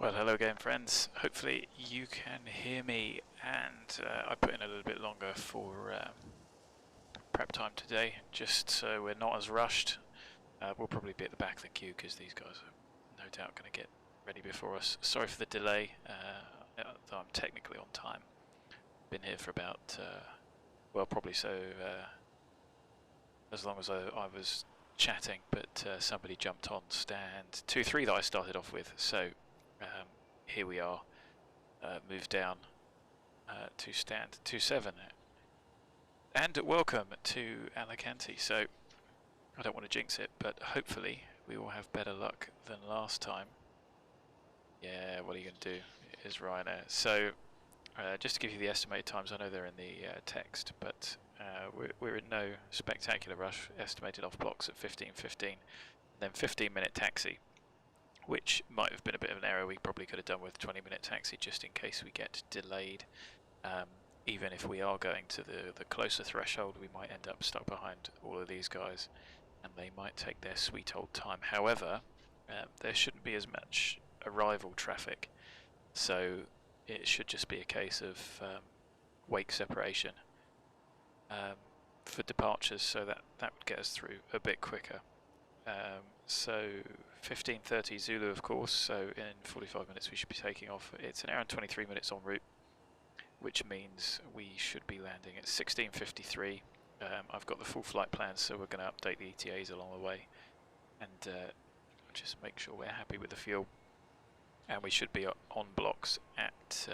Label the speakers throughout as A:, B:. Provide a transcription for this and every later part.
A: Well, hello again friends, hopefully you can hear me, and I put in a little bit longer for prep time today, just so we're not as rushed. We'll probably be at the back of the queue because these guys are no doubt going to get ready before us. Sorry for the delay, though I'm technically on time. Been here for about, well, probably so as long as I was chatting, but somebody jumped on stand 2-3 that I started off with, so here we are, moved down to stand 2-7, and welcome to Alicante. So I don't want to jinx it, but hopefully we will have better luck than last time. Yeah, what are you going to do? It is Ryanair. So just to give you the estimated times, I know they're in the text, but we're in no spectacular rush. Estimated off blocks at 15:15, then 15-minute taxi, which might have been a bit of an error. We probably could have done with 20-minute taxi just in case we get delayed. Even if we are going to the closer threshold, we might end up stuck behind all of these guys, and they might take their sweet old time. However, there shouldn't be as much arrival traffic, so it should just be a case of wake separation for departures, so that would get us through a bit quicker. So 15:30 Zulu, of course, so in 45 minutes we should be taking off. It's an hour and 23 minutes en route, which means we should be landing at 16:53. I've got the full flight plan, so we're going to update the ETAs along the way and just make sure we're happy with the fuel. And we should be on blocks at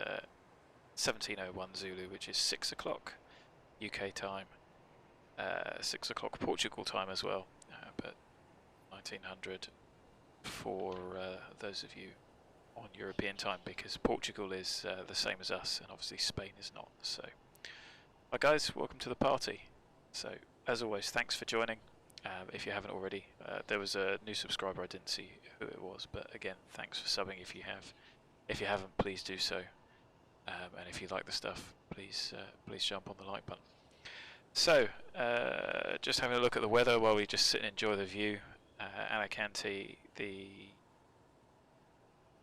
A: 17:01 Zulu, which is 6 o'clock UK time, 6 o'clock Portugal time as well, but 1900 for those of you on European time, because Portugal is the same as us, and obviously Spain is not. So, hi guys, welcome to the party. So, as always, thanks for joining. If you haven't already, there was a new subscriber, I didn't see who it was, but again, thanks for subbing if you have. If you haven't, please do so. And if you like the stuff, please jump on the like button. So, just having a look at the weather while we just sit and enjoy the view. Alicante, the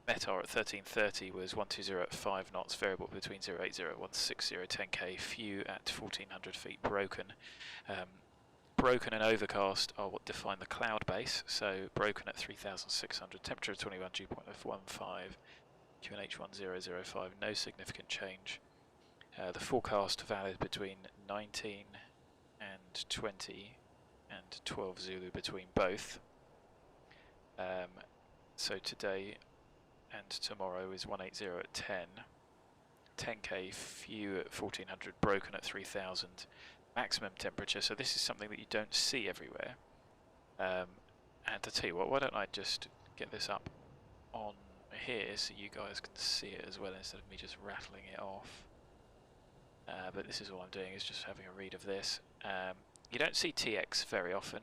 A: METAR at 13:30 was 120 at 5 knots, variable between 080 and 160, 10k, few at 1400 feet, broken. Broken and overcast are what define the cloud base, so broken at 3600, temperature of 21, dew point of 15, QNH 1005, no significant change. The forecast valid between 19 and 20 and 12 Zulu between both. So today and tomorrow is 180 at 10, 10k, few at 1400, broken at 3000, maximum temperature. So this is something that you don't see everywhere. And to tell you what, why don't I just get this up on here so you guys can see it as well instead of me just rattling it off. But this is all I'm doing, is just having a read of this. You don't see TX very often.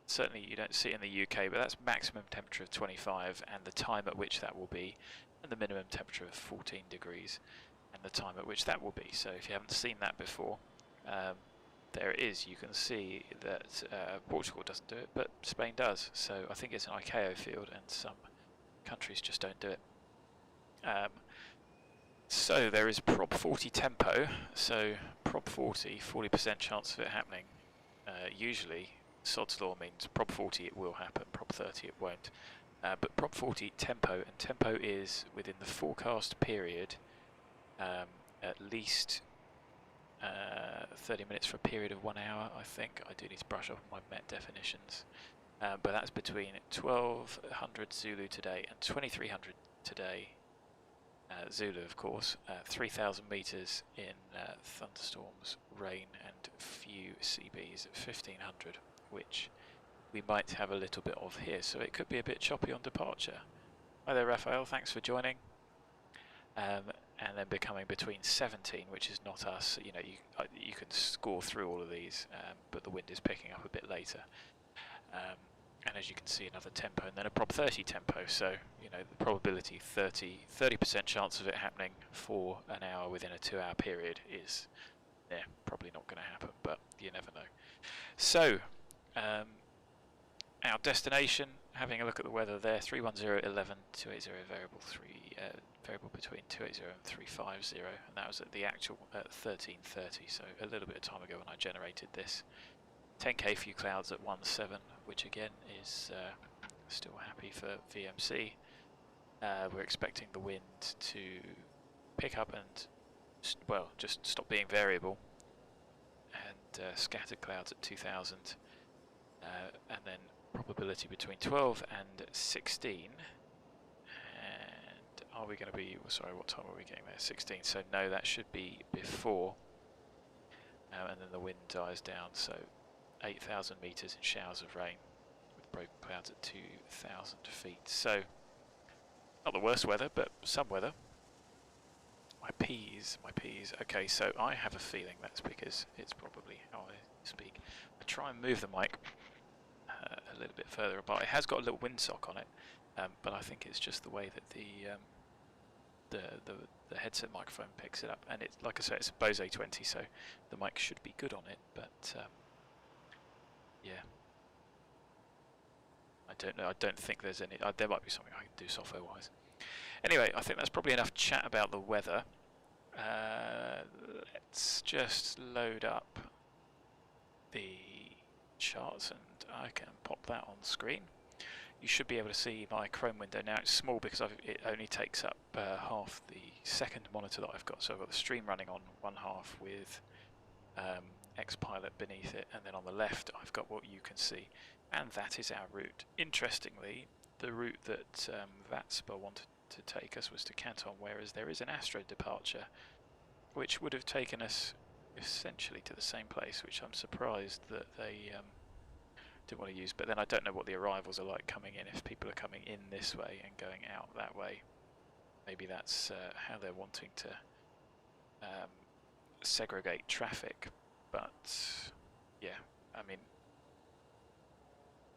A: Certainly you don't see it in the UK, but that's maximum temperature of 25 and the time at which that will be, and the minimum temperature of 14 degrees and the time at which that will be. So if you haven't seen that before, there it is. You can see that Portugal doesn't do it, but Spain does. So I think it's an ICAO field, and some countries just don't do it. So there is Prop 40 tempo, so Prop 40, 40% chance of it happening. Usually Sod's law means Prop 40 it will happen, Prop 30 it won't. But Prop 40 tempo, and tempo is within the forecast period, at least 30 minutes for a period of 1 hour, I think. I do need to brush up on my Met definitions. But that's between 1200 Zulu today and 2300 today. Zulu, of course, 3,000 meters in thunderstorms, rain, and few CBs at 1,500, which we might have a little bit of here. So it could be a bit choppy on departure. Hi there, Raphael. Thanks for joining. And then becoming between 17, which is not us. You know, you can score through all of these, but the wind is picking up a bit later. And as you can see, another tempo, and then a Prop 30 tempo. So, you know, the probability 30% chance of it happening for an hour within a 2-hour period is, yeah, probably not going to happen, but you never know. So, our destination, having a look at the weather there, 310.11, 280 variable, variable between 280 and 350, and that was at the actual 13:30, so a little bit of time ago when I generated this. 10k few clouds at 1.7, which again is still happy for VMC. We're expecting the wind to pick up and, well, just stop being variable, and scattered clouds at 2000, and then probability between 12 and 16. And are we going to be, sorry, what time are we getting there? 16, so no, that should be before, and then the wind dies down, so 8,000 meters in showers of rain with broken clouds at 2,000 feet. So not the worst weather, but some weather. My peas. Okay, so I have a feeling that's because it's probably how I speak. I try and move the mic a little bit further apart. It has got a little windsock on it, but I think it's just the way that the headset microphone picks it up. And it's, like I said, it's a Bose A20, so the mic should be good on it. But yeah, I don't know. I don't think there's any. There might be something I can do software-wise. Anyway, I think that's probably enough chat about the weather. Let's just load up the charts, and I can pop that on screen. You should be able to see my Chrome window now. It's small because it only takes up half the second monitor that I've got. So I've got the stream running on one half with XPilot beneath it, and then on the left I've got what you can see, and that is our route. Interestingly, the route that VATSPA wanted to take us was to CATON, whereas there is an Astro departure which would have taken us essentially to the same place, which I'm surprised that they didn't want to use. But then I don't know what the arrivals are like coming in, if people are coming in this way and going out that way. Maybe that's how they're wanting to segregate traffic. But yeah, I mean,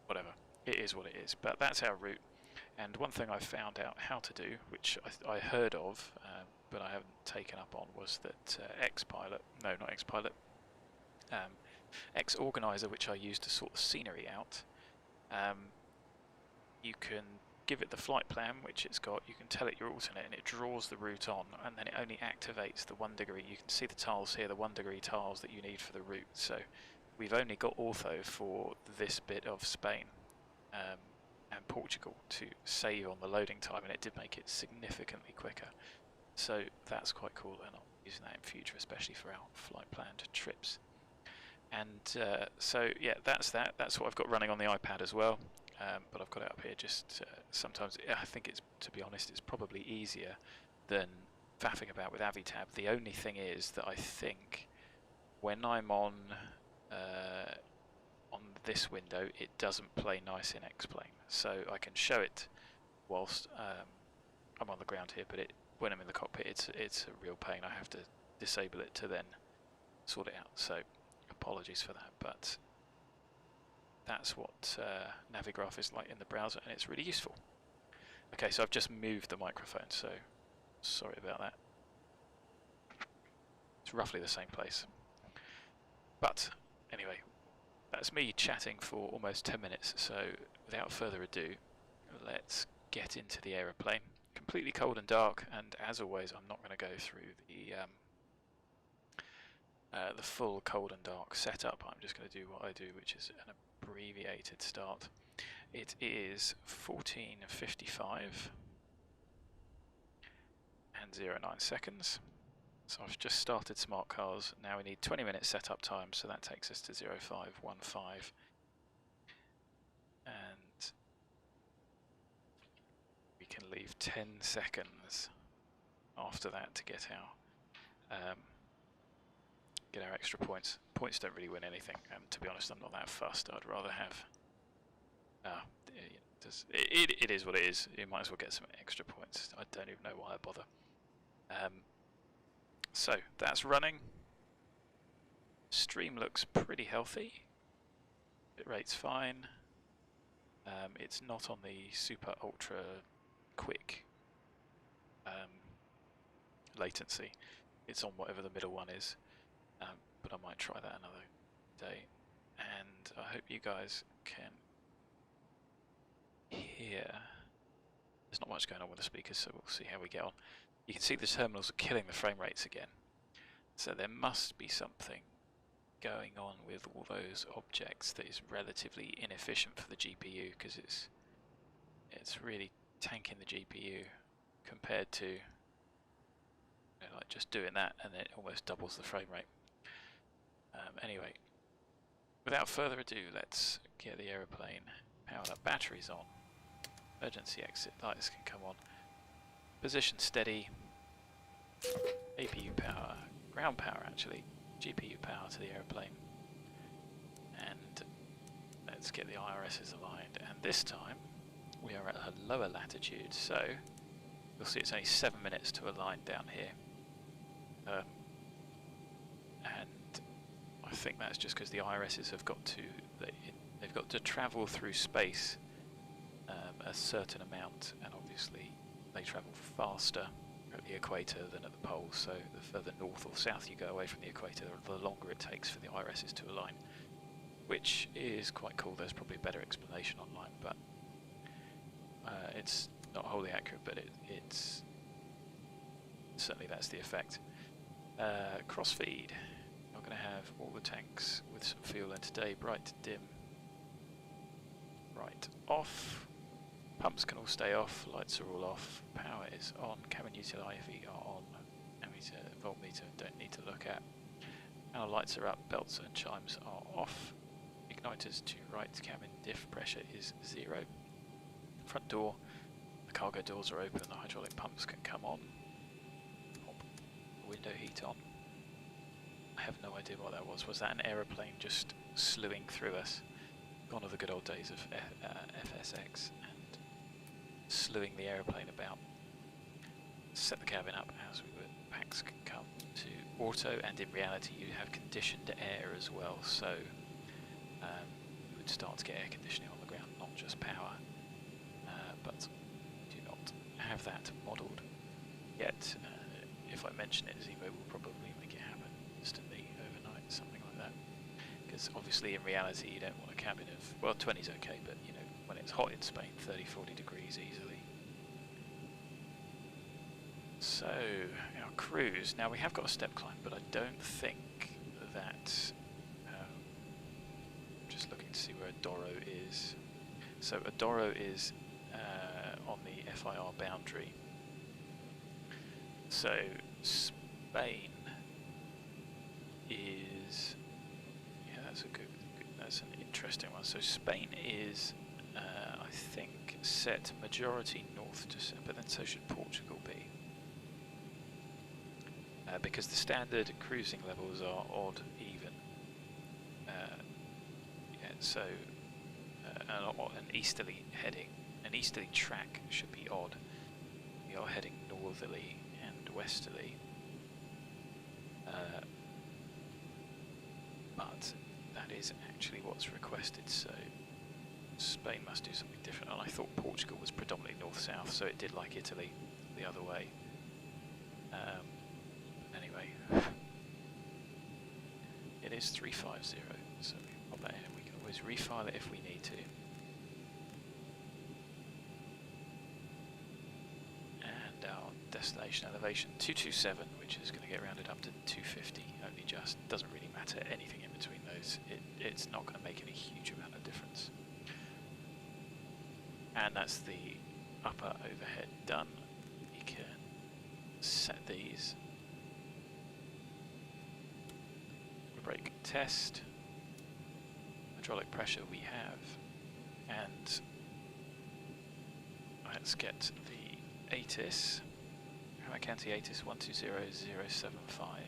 A: whatever, it is what it is. But that's our route. And one thing I found out how to do, which I heard of, but I haven't taken up on, was that X-Organizer, which I use to sort the scenery out, you can give it the flight plan, which it's got, you can tell it your alternate, and it draws the route on, and then it only activates the 1 degree. You can see the tiles here, the 1 degree tiles that you need for the route. So we've only got Ortho for this bit of Spain and Portugal to save on the loading time, and it did make it significantly quicker. So that's quite cool, and I'll be using that in future, especially for our flight planned trips. And so yeah, that's that. That's what I've got running on the iPad as well. But I've got it up here just sometimes. I think it's, to be honest, it's probably easier than faffing about with AviTab. The only thing is that I think when I'm on this window, it doesn't play nice in X-Plane. So I can show it whilst I'm on the ground here, but when I'm in the cockpit, it's a real pain. I have to disable it to then sort it out. So apologies for that, but that's what Navigraph is like in the browser, and it's really useful. Okay, so I've just moved the microphone, so sorry about that. It's roughly the same place. But anyway, that's me chatting for almost 10 minutes, so without further ado, let's get into the aeroplane. Completely cold and dark, and as always, I'm not going to go through the full cold and dark setup. I'm just going to do what I do, which is an abbreviated start. It is 14:55 and 09 seconds. So I've just started Smart Cars. Now we need 20 minutes setup time, so that takes us to 0515. And we can leave 10 seconds after that to get our extra points. Points don't really win anything, and to be honest, I'm not that fussed. I'd rather have. It is what it is. You might as well get some extra points. I don't even know why I bother. So that's running. Stream looks pretty healthy. Bit rate's fine. It's not on the super ultra quick latency. It's on whatever the middle one is. But I might try that another day. And I hope you guys can here. There's not much going on with the speakers, so we'll see how we get on. You can see the terminals are killing the frame rates again. So there must be something going on with all those objects that is relatively inefficient for the GPU, because it's really tanking the GPU compared to, you know, like just doing that, and it almost doubles the frame rate. Anyway, without further ado, let's get the aeroplane powered up. Batteries on. Emergency exit lights can come on. Position steady. APU power, ground power actually, GPU power to the aeroplane. And let's get the IRSs aligned. And this time we are at a lower latitude, so you'll see it's only 7 minutes to align down here. And I think that's just because the IRSs have got to they've got to travel through space a certain amount, and obviously they travel faster at the equator than at the poles, so the further north or south you go away from the equator, the longer it takes for the IRSs to align, which is quite cool. There's probably a better explanation online, but it's not wholly accurate, but it's certainly that's the effect. Crossfeed, you're going to have all the tanks with some fuel in today. Bright, dim, right, off. Pumps can all stay off, lights are all off, power is on, cabin utility are on, ammeter, voltmeter don't need to look at. Our lights are up, belts and chimes are off, igniters to right, cabin diff pressure is 0. Front door, the cargo doors are open, the hydraulic pumps can come on. Pop window heat on. I have no idea what that was. Was that an aeroplane just slewing through us? Gone are the good old days of FSX. Slewing the aeroplane about. Set the cabin up as we would. Packs can come to auto, and in reality you have conditioned air as well, so you would start to get air conditioning on the ground, not just power, but do not have that modelled yet. If I mention it, Zibo will probably make it happen instantly overnight, something like that, because obviously in reality you don't want a cabin of, well, 20 is okay, but you know, when it's hot in Spain, 30-40 degrees easily. So, our cruise. Now we have got a step climb, but I don't think that... just looking to see where ADORO is. So ADORO is on the FIR boundary. So Spain is... yeah, that's a good that's an interesting one. So Spain is... I think set majority north to set, but then so should Portugal be, because the standard cruising levels are odd, even. Yeah, so an easterly heading, an easterly track should be odd. We are heading northerly and westerly, but that is actually what's requested. So Spain must do something different, and I thought Portugal was predominantly north-south, so it did like Italy the other way. Anyway, it is 350, so we can pop that in, and we can always refile it if we need to. And our destination elevation 227, which is going to get rounded up to 250, only just. Doesn't really matter anything in between those. It's not going to make any huge amount of difference. And that's the upper overhead done. We can set these. Brake test. Hydraulic pressure we have. And let's get the ATIS. County ATIS 120075.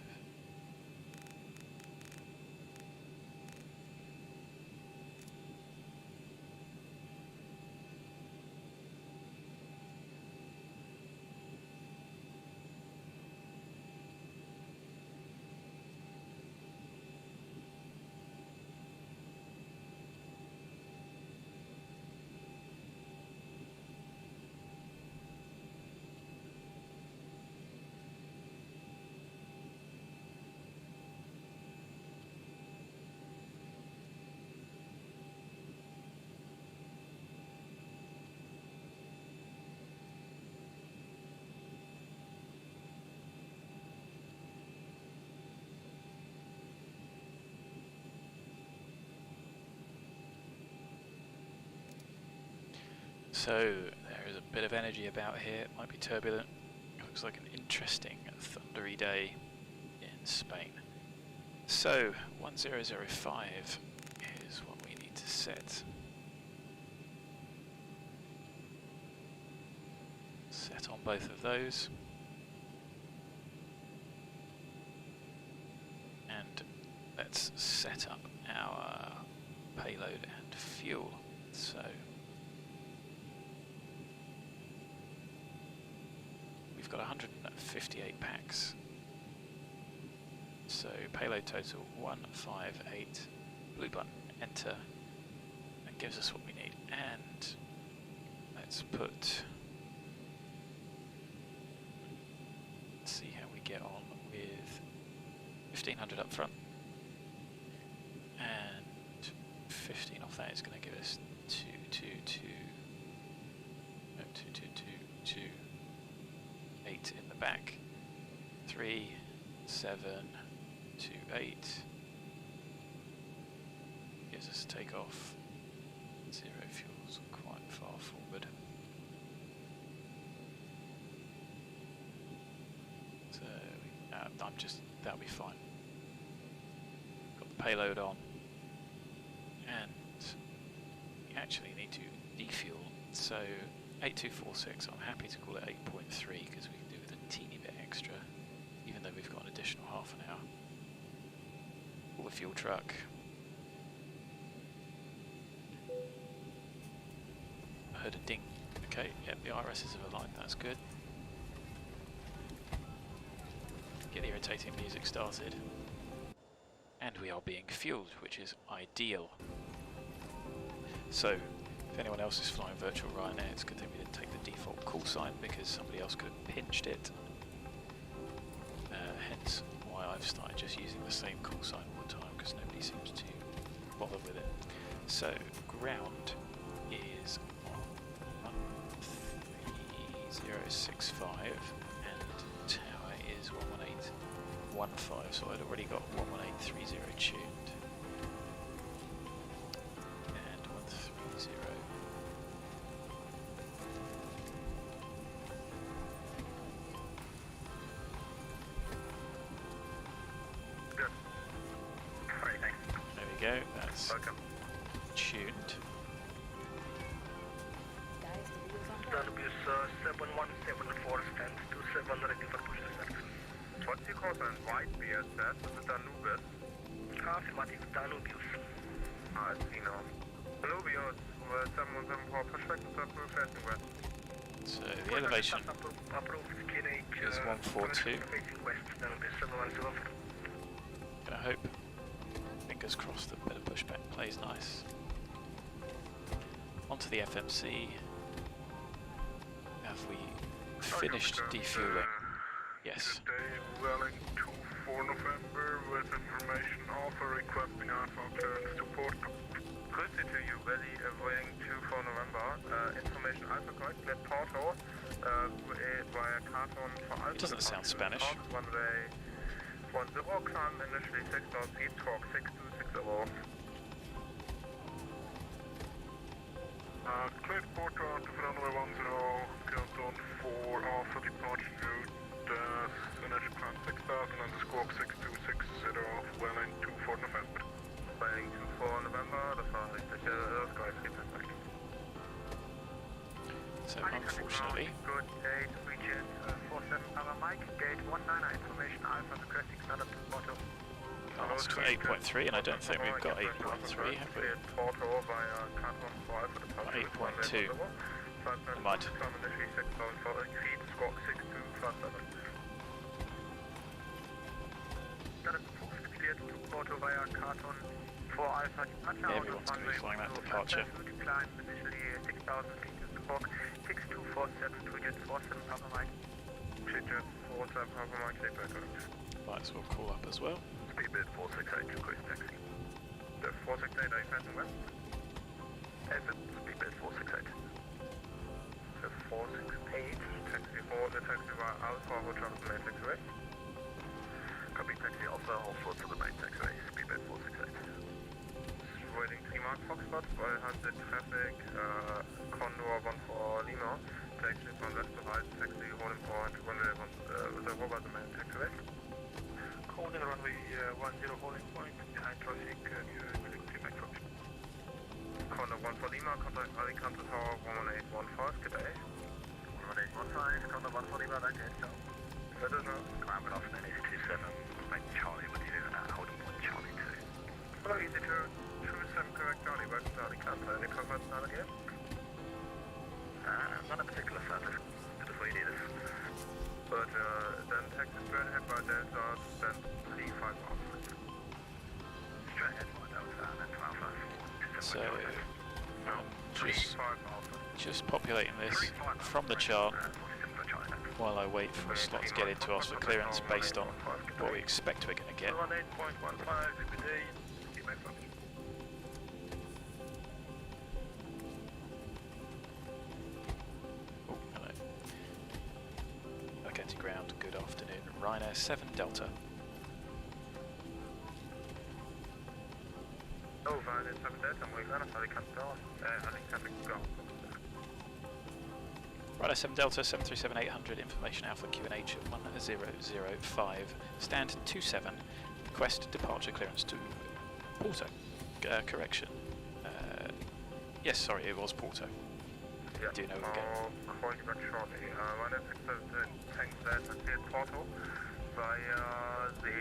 A: So there is a bit of energy about here. It might be turbulent. It looks like an interesting thundery day in Spain. So 1005 is what we need to set. Set on both of those. And let's set up our payload and fuel. So we've got 158 packs. So payload total 158. Blue button, enter. That gives us what we need. And let's put. Let's see how we get on with 1500 up front. And 15 off that is going to give us 8 in the back. 3, 7, 2, 8. Gives us a takeoff. 0 fuels quite far forward. So that'll be fine. Got the payload on. And we actually need to defuel. So 8246, I'm happy to call it 8.3 because we can do with a teeny bit extra, even though we've got an additional half an hour. Pull the fuel truck. I heard a ding. Okay, yep, the IRSs have aligned, that's good. Get the irritating music started. And we are being fueled, which is ideal. So, if anyone else is flying virtual Ryanair, it's a good thing we didn't take the default Callsign because somebody else could have pinched it. Hence why I've started just using the same Callsign all the time because nobody seems to bother with it. So, ground is 13065 and tower is 11815, so I'd already got 11830 tuned. And 130.
B: Good. Very nice.
A: There we go, that's
B: Welcome.
A: tuned.
B: Database 7174 stands 27 ready for push descent.
C: What's your call sign? White BSS, is it Danubis?
B: Affirmative, Danubius.
C: I see now. Danubius, 714, push back to circle facing west.
A: So the elevation
B: Approved, QNH,
A: is 142.
B: facing west, Danubius 7104.
A: Gonna hope, fingers crossed, that better pushback plays nice. Onto the FMC. Have we finished defueling? Yes.
C: Today, Welling 24 November with information Alpha requesting Alpha clearance to Porto. Courtesy to you, Welling 24 November. Information Alpha correct, let Porto via CATON for Alpha.
A: It doesn't sound Spanish.
C: One way 10, climb initially 6 knots, deep talk 6260.
D: Cleared Porto out of runway 10, CATON for Alpha departure route, initial climb 6000 and squawk 6260, Welling 24 November.
C: Welling 24 November, das war richtig, das war richtig.
A: So unfortunately,
B: Good day to region 47 Papa Mike, gate 19, information Alpha requesting startup to Porto.
A: asked for 8.3 and I don't think we've got 8.3, have we?
C: Porto via CATON for Alpha departure.
A: 8.2. We might.
C: Climb initially 6000 for feet, squawk 6257.
B: Startup cleared to Porto via CATON for Alpha departure.
A: Yeah, everyone's going to be flying that departure.
B: Climb initially 6000 feet to squawk 6247 to jet 47 Papa Mike.
C: Jet 47 Papa Mike, take back correct.
A: Lights will call up as well.
C: Speedbird 468, request taxi. The 468, are you passing west? Exit, Speedbird 468. The 468, taxi 4, the taxi via Alpha, Hotel to the main taxiway. Copy taxi Alpha, hold for to the main taxiway, Speedbird 468. waiting 3 Mark Foxtrot, 100 traffic, Condor 1 for Lima, taxi from left to right, taxi holding point, runway 10 over the main taxiway.
B: Holding runway 10 holding point, behind traffic, willing 3 Mark Foxtrot.
C: Condor 1 for Lima, contact Alicante Tower 1815, good day.
B: 1815, Condor 1 for Lima, danke, ciao.
C: Better now.
B: Climb it off and then 27, make Charlie with you, holding point Charlie 2.
C: Hello, easy to 27 correct Charlie, welcome to Alicante, any comments now again?
B: Not a particular service, it is where you need us.
C: But then taxi straight ahead by Delta, then 35 Alpha.
B: Straight ahead by Delta, and then 12
A: So
C: No,
A: just
C: 35 Alpha.
A: just populating this from the chart while I wait for a slot to get into us for clearance based on what we expect we're going to get.
B: 18.15, good day, keep my function.
A: Oh, hello. Okay, to ground. Good afternoon. Ryanair 7 Delta.
C: Oh, Ryanair 7 Delta, I'm going to Alicante Tower, Alicante Go.
A: Ryanair 7 Delta 737-800, information Alpha QNH at 1005, stand 27, request departure clearance to Porto. Correction. Yes, sorry, it was Porto.
C: Yeah,
A: Do you know again?
C: I'll call you back shortly. Ryanair 6 Tank Delta here at Porto via the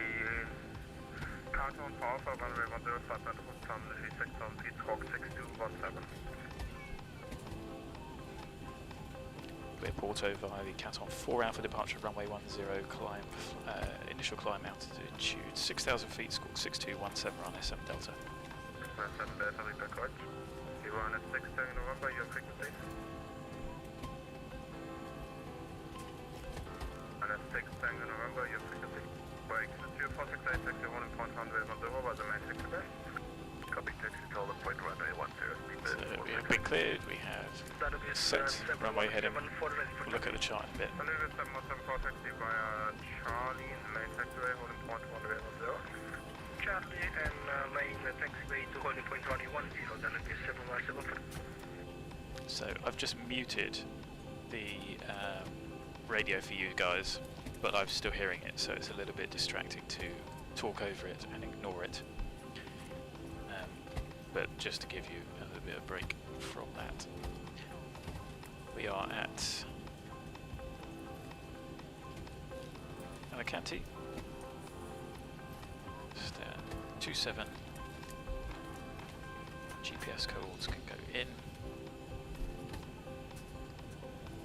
C: CATON for Alpha, runway 105 at Vulkan, G6 on Squawk 6217.
A: Clear Porto via the CATON 4 Alpha departure runway 10, climb, initial climb altitude 6,000 feet, squawk 6217, Ryanair 7 Delta.
C: 7 Delta, read back correct. You are on at 6 November, your frequency. And at 6 November, your frequency. Break 2468, taxi 1.1 over the main taxiway. Copy taxi to the point runway 10.
A: So we have been cleared, we have set runway heading. We'll look at the chart in a bit.
C: Maneuver 714 taxi via Charlie in the main taxiway, holding point runway 10.
B: Charlie and main taxiway to holding point runway 10, then it is 717.
A: So I've just muted the radio for you guys, but I'm still hearing it, so it's a little bit distracting to talk over it and ignore it. But just to give you a little bit of break from that. We are at Alicante. Stand 27. GPS codes can go in.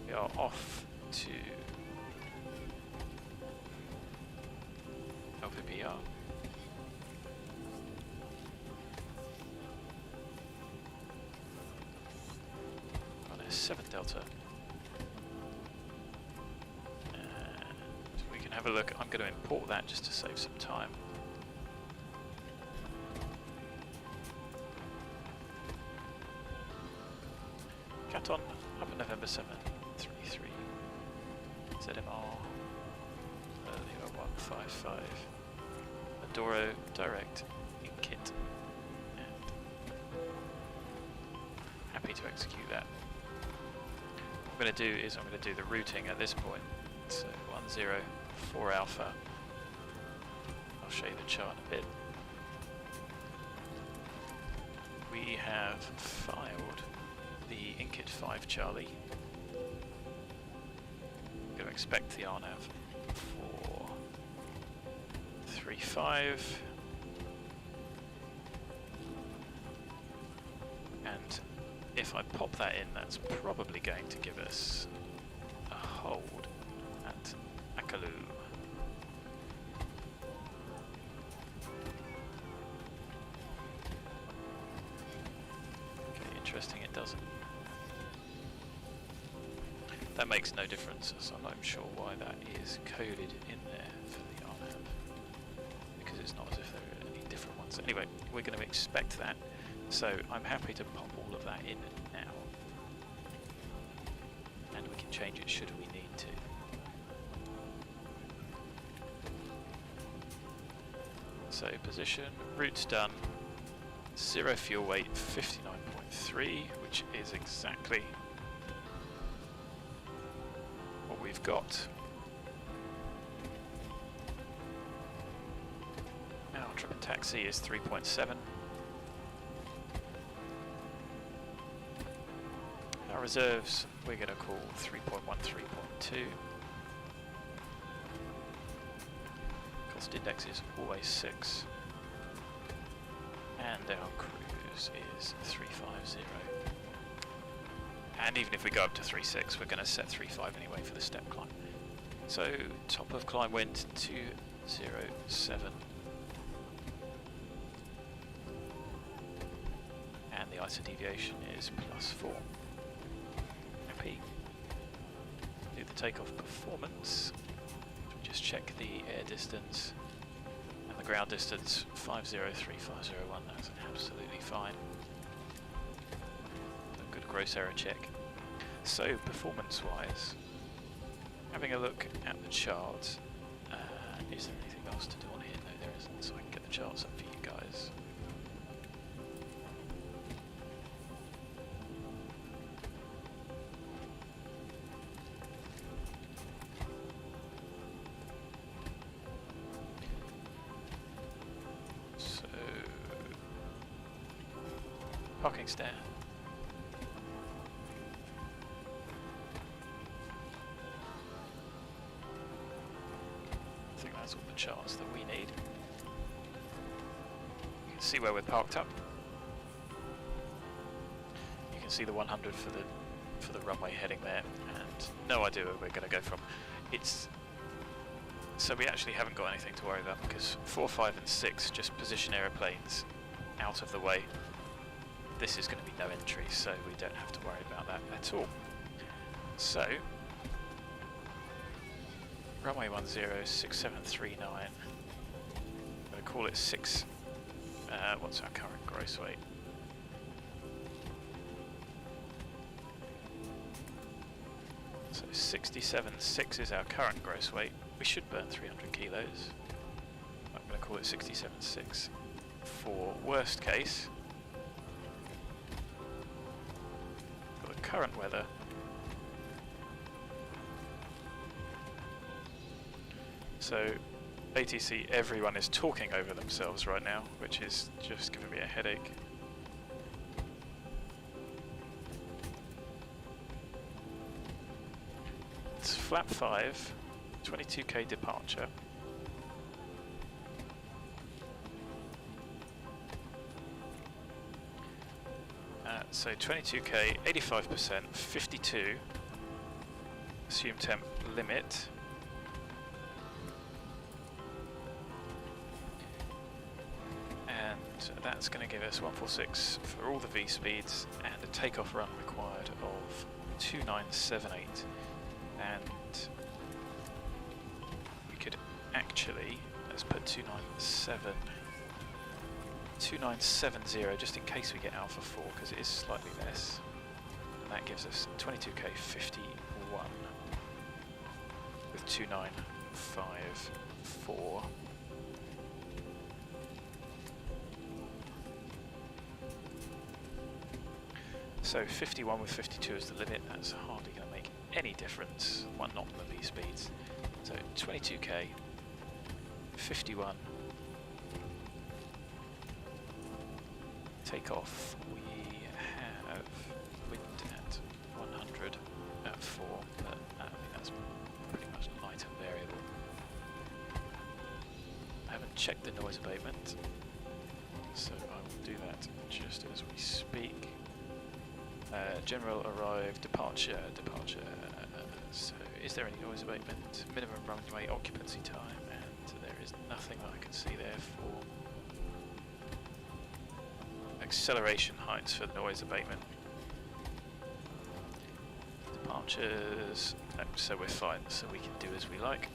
A: We are off to LPPR. On a 7 Delta. And we can have a look. I'm going to import that just to save some time. CATON, Upper November 733, ZMR, Lima 155, ADORO, direct, INKIT, and happy to execute that. What I'm going to do is I'm going to do the routing at this point, so 104 Alpha, I'll show you the chart in a bit. We have filed the INKIT 5 Charlie. I'm going to expect the RNAV for 35. And if I pop that in, that's probably going to give us a hold at Akalu. Okay, interesting, it doesn't. That makes no difference, so I'm not even sure why that is coded in there for the RNAV, because it's not as if there are any different ones. Anyway, we're going to expect that, so I'm happy to pop all of that in now, and we can change it should we need to. So position, route's done, 0 fuel weight 59.3, which is exactly what we've got. Our trip and taxi is 3.7. Our reserves we're going to call 3.1, 3.2. Cost index is always 6. And our cruise is 350. And even if we go up to 3.6, we're going to set 3.5 anyway for the step climb. So top of climb wind 207. And the ISO deviation is +4. Happy. Do the takeoff performance. Just check the air distance. And the ground distance 503501. That's absolutely fine. A good gross error check. So performance wise, having a look at the chart, is there anything else to do on here? No, there isn't, so I can get the charts up for you guys. So, parking stand. I think that's all the charts that we need. You can see where we're parked up. You can see the 100 for the runway heading there, and no idea where we're going to go from. So we actually haven't got anything to worry about because 4, 5 and 6 just position aeroplanes out of the way. This is going to be no entry, so we don't have to worry about that at all. So runway 10, 6739. I'm going to call it 6. What's our current gross weight? So 67.6 is our current gross weight. We should burn 300 kilos. I'm going to call it 67.6 for worst case. For the current weather, so ATC, everyone is talking over themselves right now, which is just giving me a headache. It's flap 5, 22k departure. So 22k, 85%, 52. Assume temp limit. That's going to give us 146 for all the V speeds and a takeoff run required of 2978. And we could actually, let's put 2970 just in case we get Alpha 4 because it is slightly less. And that gives us 22k 51 with 2954. So 51 with 52 is the limit. That's hardly going to make any difference. Well, not on the V speeds. So 22k, 51. Takeoff. We have wind at 100 at 4, but I think that's pretty much light and variable. I haven't checked the noise abatement, so I will do that just as we speak. General arrived, departure. So is there any noise abatement? Minimum runway occupancy time, and there is nothing that I can see there for acceleration heights for noise abatement. Departures, no, so we're fine, so we can do as we like.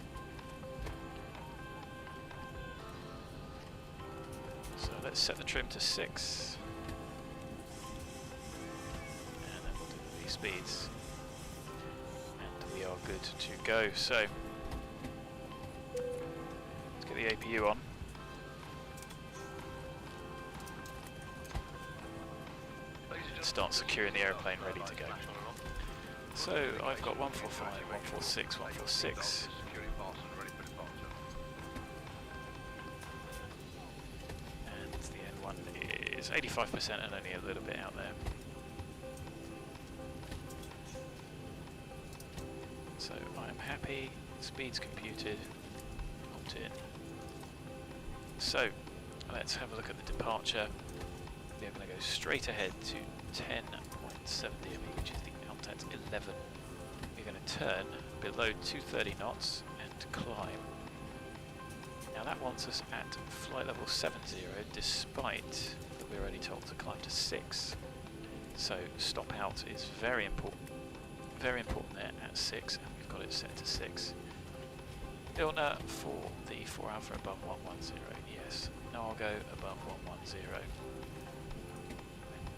A: So let's set the trim to 6. Speeds, and we are good to go. So let's get the APU on. start securing the aeroplane ready to go. So I've got 145, 146, 146. And the N1 is 85% and only a little bit out there. So I'm happy, speed's computed, opt in. So let's have a look at the departure. We're going to go straight ahead to 10.7 DME, which is the out at 11. We're going to turn below 230 knots and climb. Now that wants us at flight level 70, despite that we're only told to climb to 6. So stop out is very important there at 6, and we've got it set to 6. Ilna for the 4 Alpha above 110, yes. Now I'll go above 110.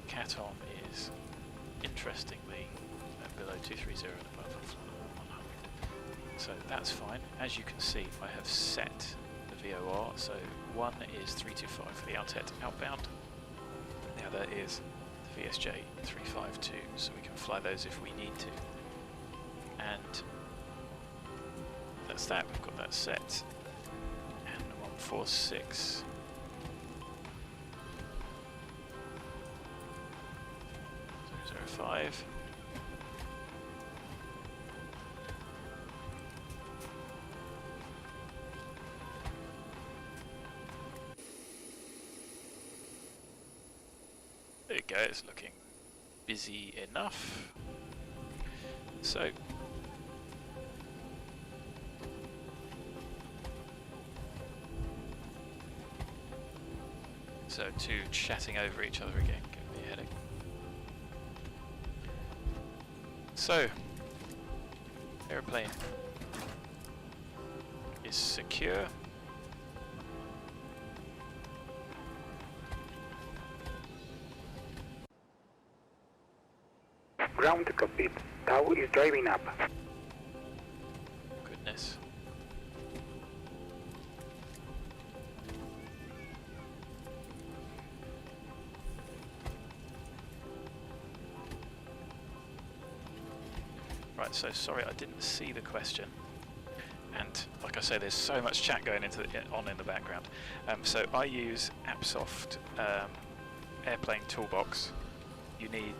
A: CATON is, interestingly, below 230 and above flight level 100. So that's fine. As you can see, I have set the VOR, so one is 325 for the Altet outbound, the other is the VSJ 352, so we can fly those if we need to. And that's that, we've got that set. And 146. 005. There you go, it's looking busy enough. So two chatting over each other again, give me a headache. So, aeroplane is secure.
B: Ground cockpit. Tau is driving up.
A: Goodness. Right, so sorry I didn't see the question, and like I say, there's so much chat going on in the background. So I use AppSoft Airplane Toolbox. You need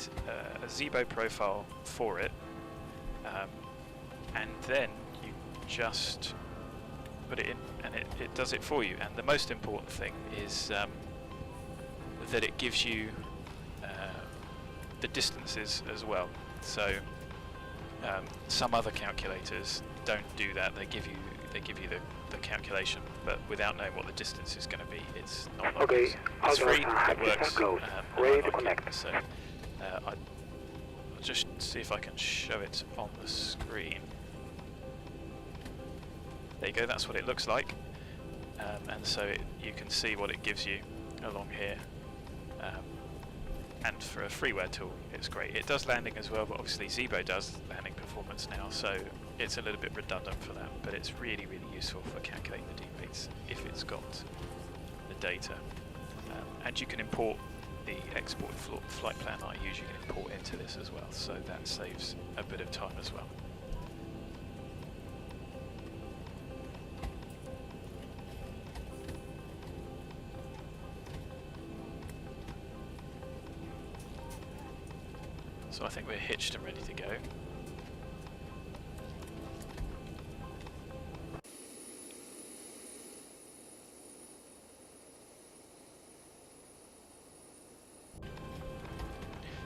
A: a Zibo profile for it, and then you just put it in and it does it for you. And the most important thing is that it gives you the distances as well. So some other calculators don't do that. They give you the calculation, but without knowing what the distance is going to be, it's not like
B: okay.
A: it's free. It works.
B: Ready to connect.
A: So I'll just see if I can show it on the screen. There you go. That's what it looks like, and so you can see what it gives you along here. And for a freeware tool, it's great. It does landing as well, but obviously Zibo does landing performance now, so it's a little bit redundant for that, but it's really, really useful for calculating the debeats if it's got the data. And you can import the exported flight plan I use, you can import into this as well, so that saves a bit of time as well. So I think we're hitched and ready to go.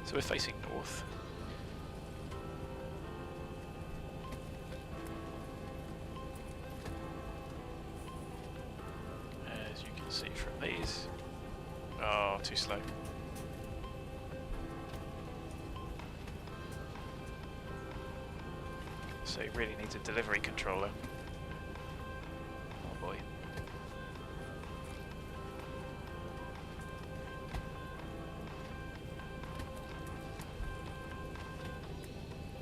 A: So we're facing north. As you can see from these. Oh, too slow. So it really needs a delivery controller. Oh boy.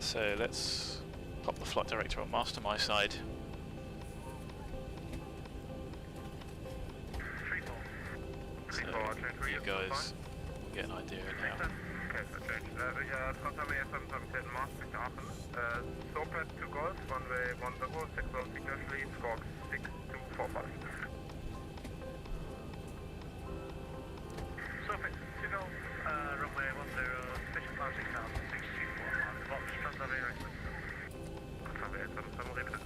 A: So let's pop the flight director on master my side. So you guys will get an idea now.
C: Okay, so change. Transfer A77 Mars, Victor Aachen. Sopet to Golf, runway 10, 6 signal lead, squawk 6245.
B: Sopet to Golf, runway 10, special climb 6000, 6245. Box, transfer A77.
C: Transfer A77, repeat.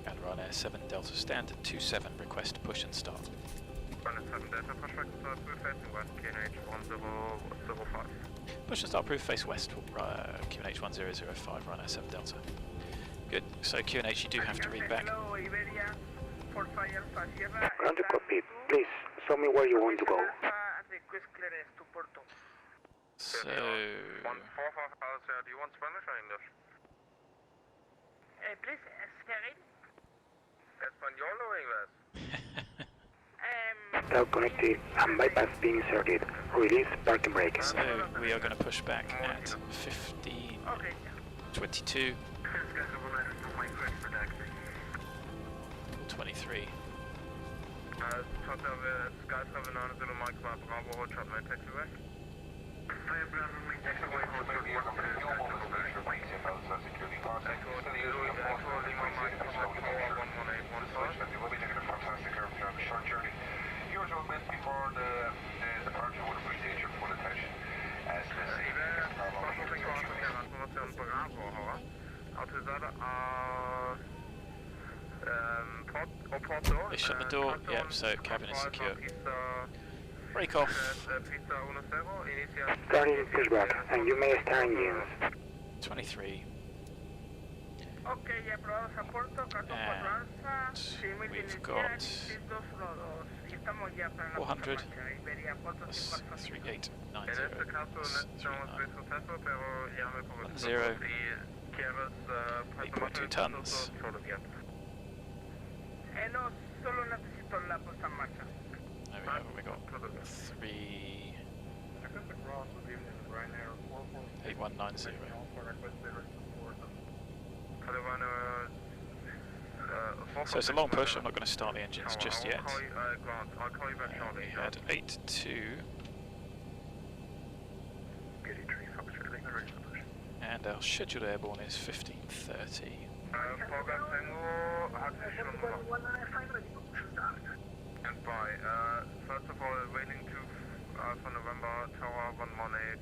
A: And Ryanair 7 Delta Standard 27, request push and start.
C: Ryanair 7 Delta, push back to start, facing west, QNH 1005.
A: Push and start proof face west for QNH 1005, Ryanair 7 Delta. Good, so QNH you do have to read back.
B: Hello, Iberia, Fort Fire, Alpha Sierra.
E: Roger, copy. Please, show me where you want to go.
B: Request clearance to Porto.
A: So,
C: 145 hours, do you want Spanish or English?
B: Please, Scaril.
C: Espanol or English?
E: Cell connected and bypass being inserted. Release parking brake.
A: so we are going to push back at 15:22, 23.
C: Sky 79 Zulu Mike Bravo, hold shot, man, taxi back. Before the departure, would appreciate your full attention as the
A: They shut the door, yep, so cabin is secure. Break off.
E: Starting pushback, and you may start engines.
A: 23.
B: Ok, ya aprobados a Porto, Cato 4 Alfa,
A: we've got 400 plus 3890. 8.2 tons.
B: No, solo necesito la puesta en marcha.
A: There we go, we got 8190. So it's a long push, I'm not going to start the engines just yet. We had 82. And our scheduled airborne is 1530.
C: And by, first of all, waiting to Alpha November, Tower 118,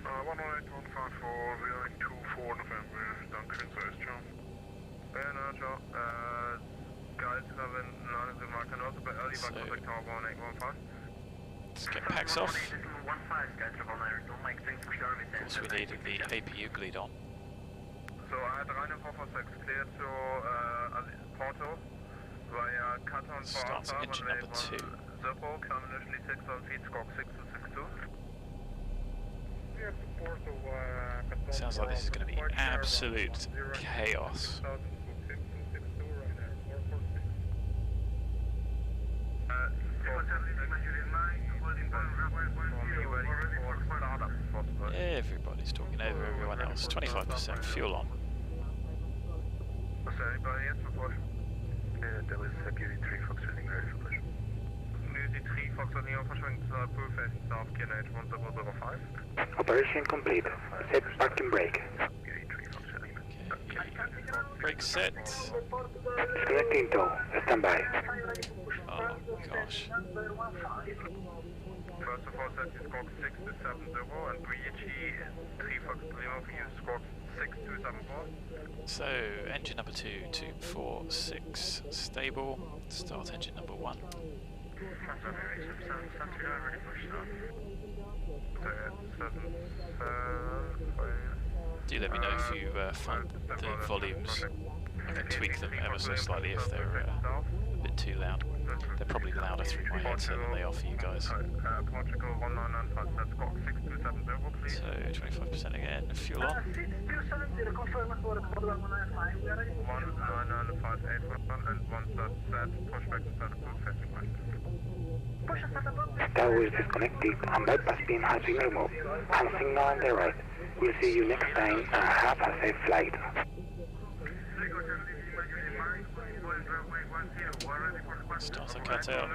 D: 118-154, veering to 4 November, dank u wel, John.
C: Verona, guys have I can also be early back to Tower 1815.
A: Let's get packs off. Of course we needed the APU lead on.
C: So I had Rhino 446 clear to Porto via CATON for
A: Starts engine number 2.
C: Zibo, terminally 6 feet, squawk 6262.
A: Sounds like this is going to be absolute chaos. Everybody's talking over everyone else. 25% fuel on.
C: Was there anybody else before?
D: That was Beauty 3 Fox Reading Verification.
C: Beauty 3 Fox Reading Verification, proof facing south, QNH 1005.
E: Operation complete. Set parking brake.
C: Beauty 3 Fox Reading.
A: Brake set.
E: Connecting tow. Stand by.
A: Oh gosh.
C: First of all, set is squawk 6270 and BG 3 Fox Lima for you, squawk 6274.
A: So, engine number 2, 246, stable. Start engine number 1. Do let me know if you find the volumes. I can tweak them ever so slightly if they're a bit too loud. They're probably louder through my headset than they are for you guys.
C: Portugal 1995, that's squawk 6270, please.
A: So 25% again, fuel on.
C: 19958 and once that's set, push back to start approved facing west.
E: Tower is disconnected and bypass beam has been removed. And signal on the right. We'll see you next time and have a safe flight.
B: We're ready for
A: Start a cutout.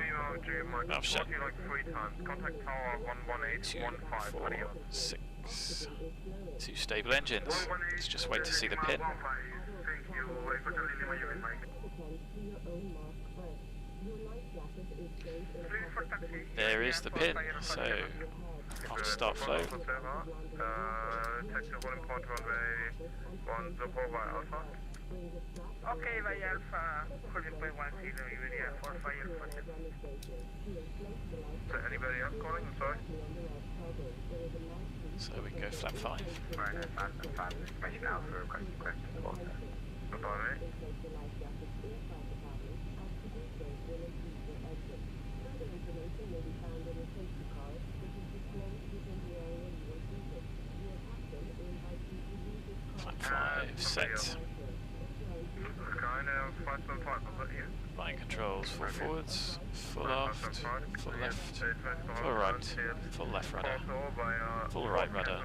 A: Oh shit. 2, 4, 6. 2 stable engines. Let's just wait to see the pin. There is the pin, so I'll start flow.
B: Okay, by Alpha, 14.10, EVGA 4 fire for
C: Is there anybody else calling? I'm sorry.
A: So we can go flap 5.
B: Right, information Alpha requesting question support.
C: Goodbye, mate.
A: Flap 5 set. Line controls, full forwards, full aft, full left, full right, full left rudder, full right rudder,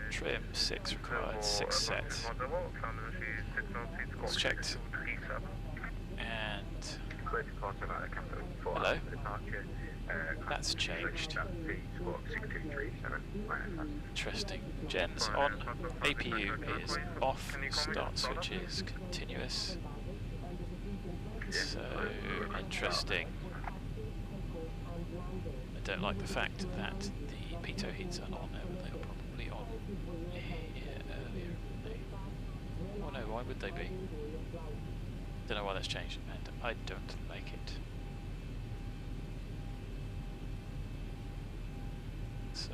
A: trim 6 required, 6 set. It's checked. And hello? That's changed. Interesting. Gens on, APU is off, start switch is continuous. So interesting. I don't like the fact that the pitot heats are not on there, but they were probably on here earlier. Oh no, why would they be? Don't know why that's changed, and I don't like it. So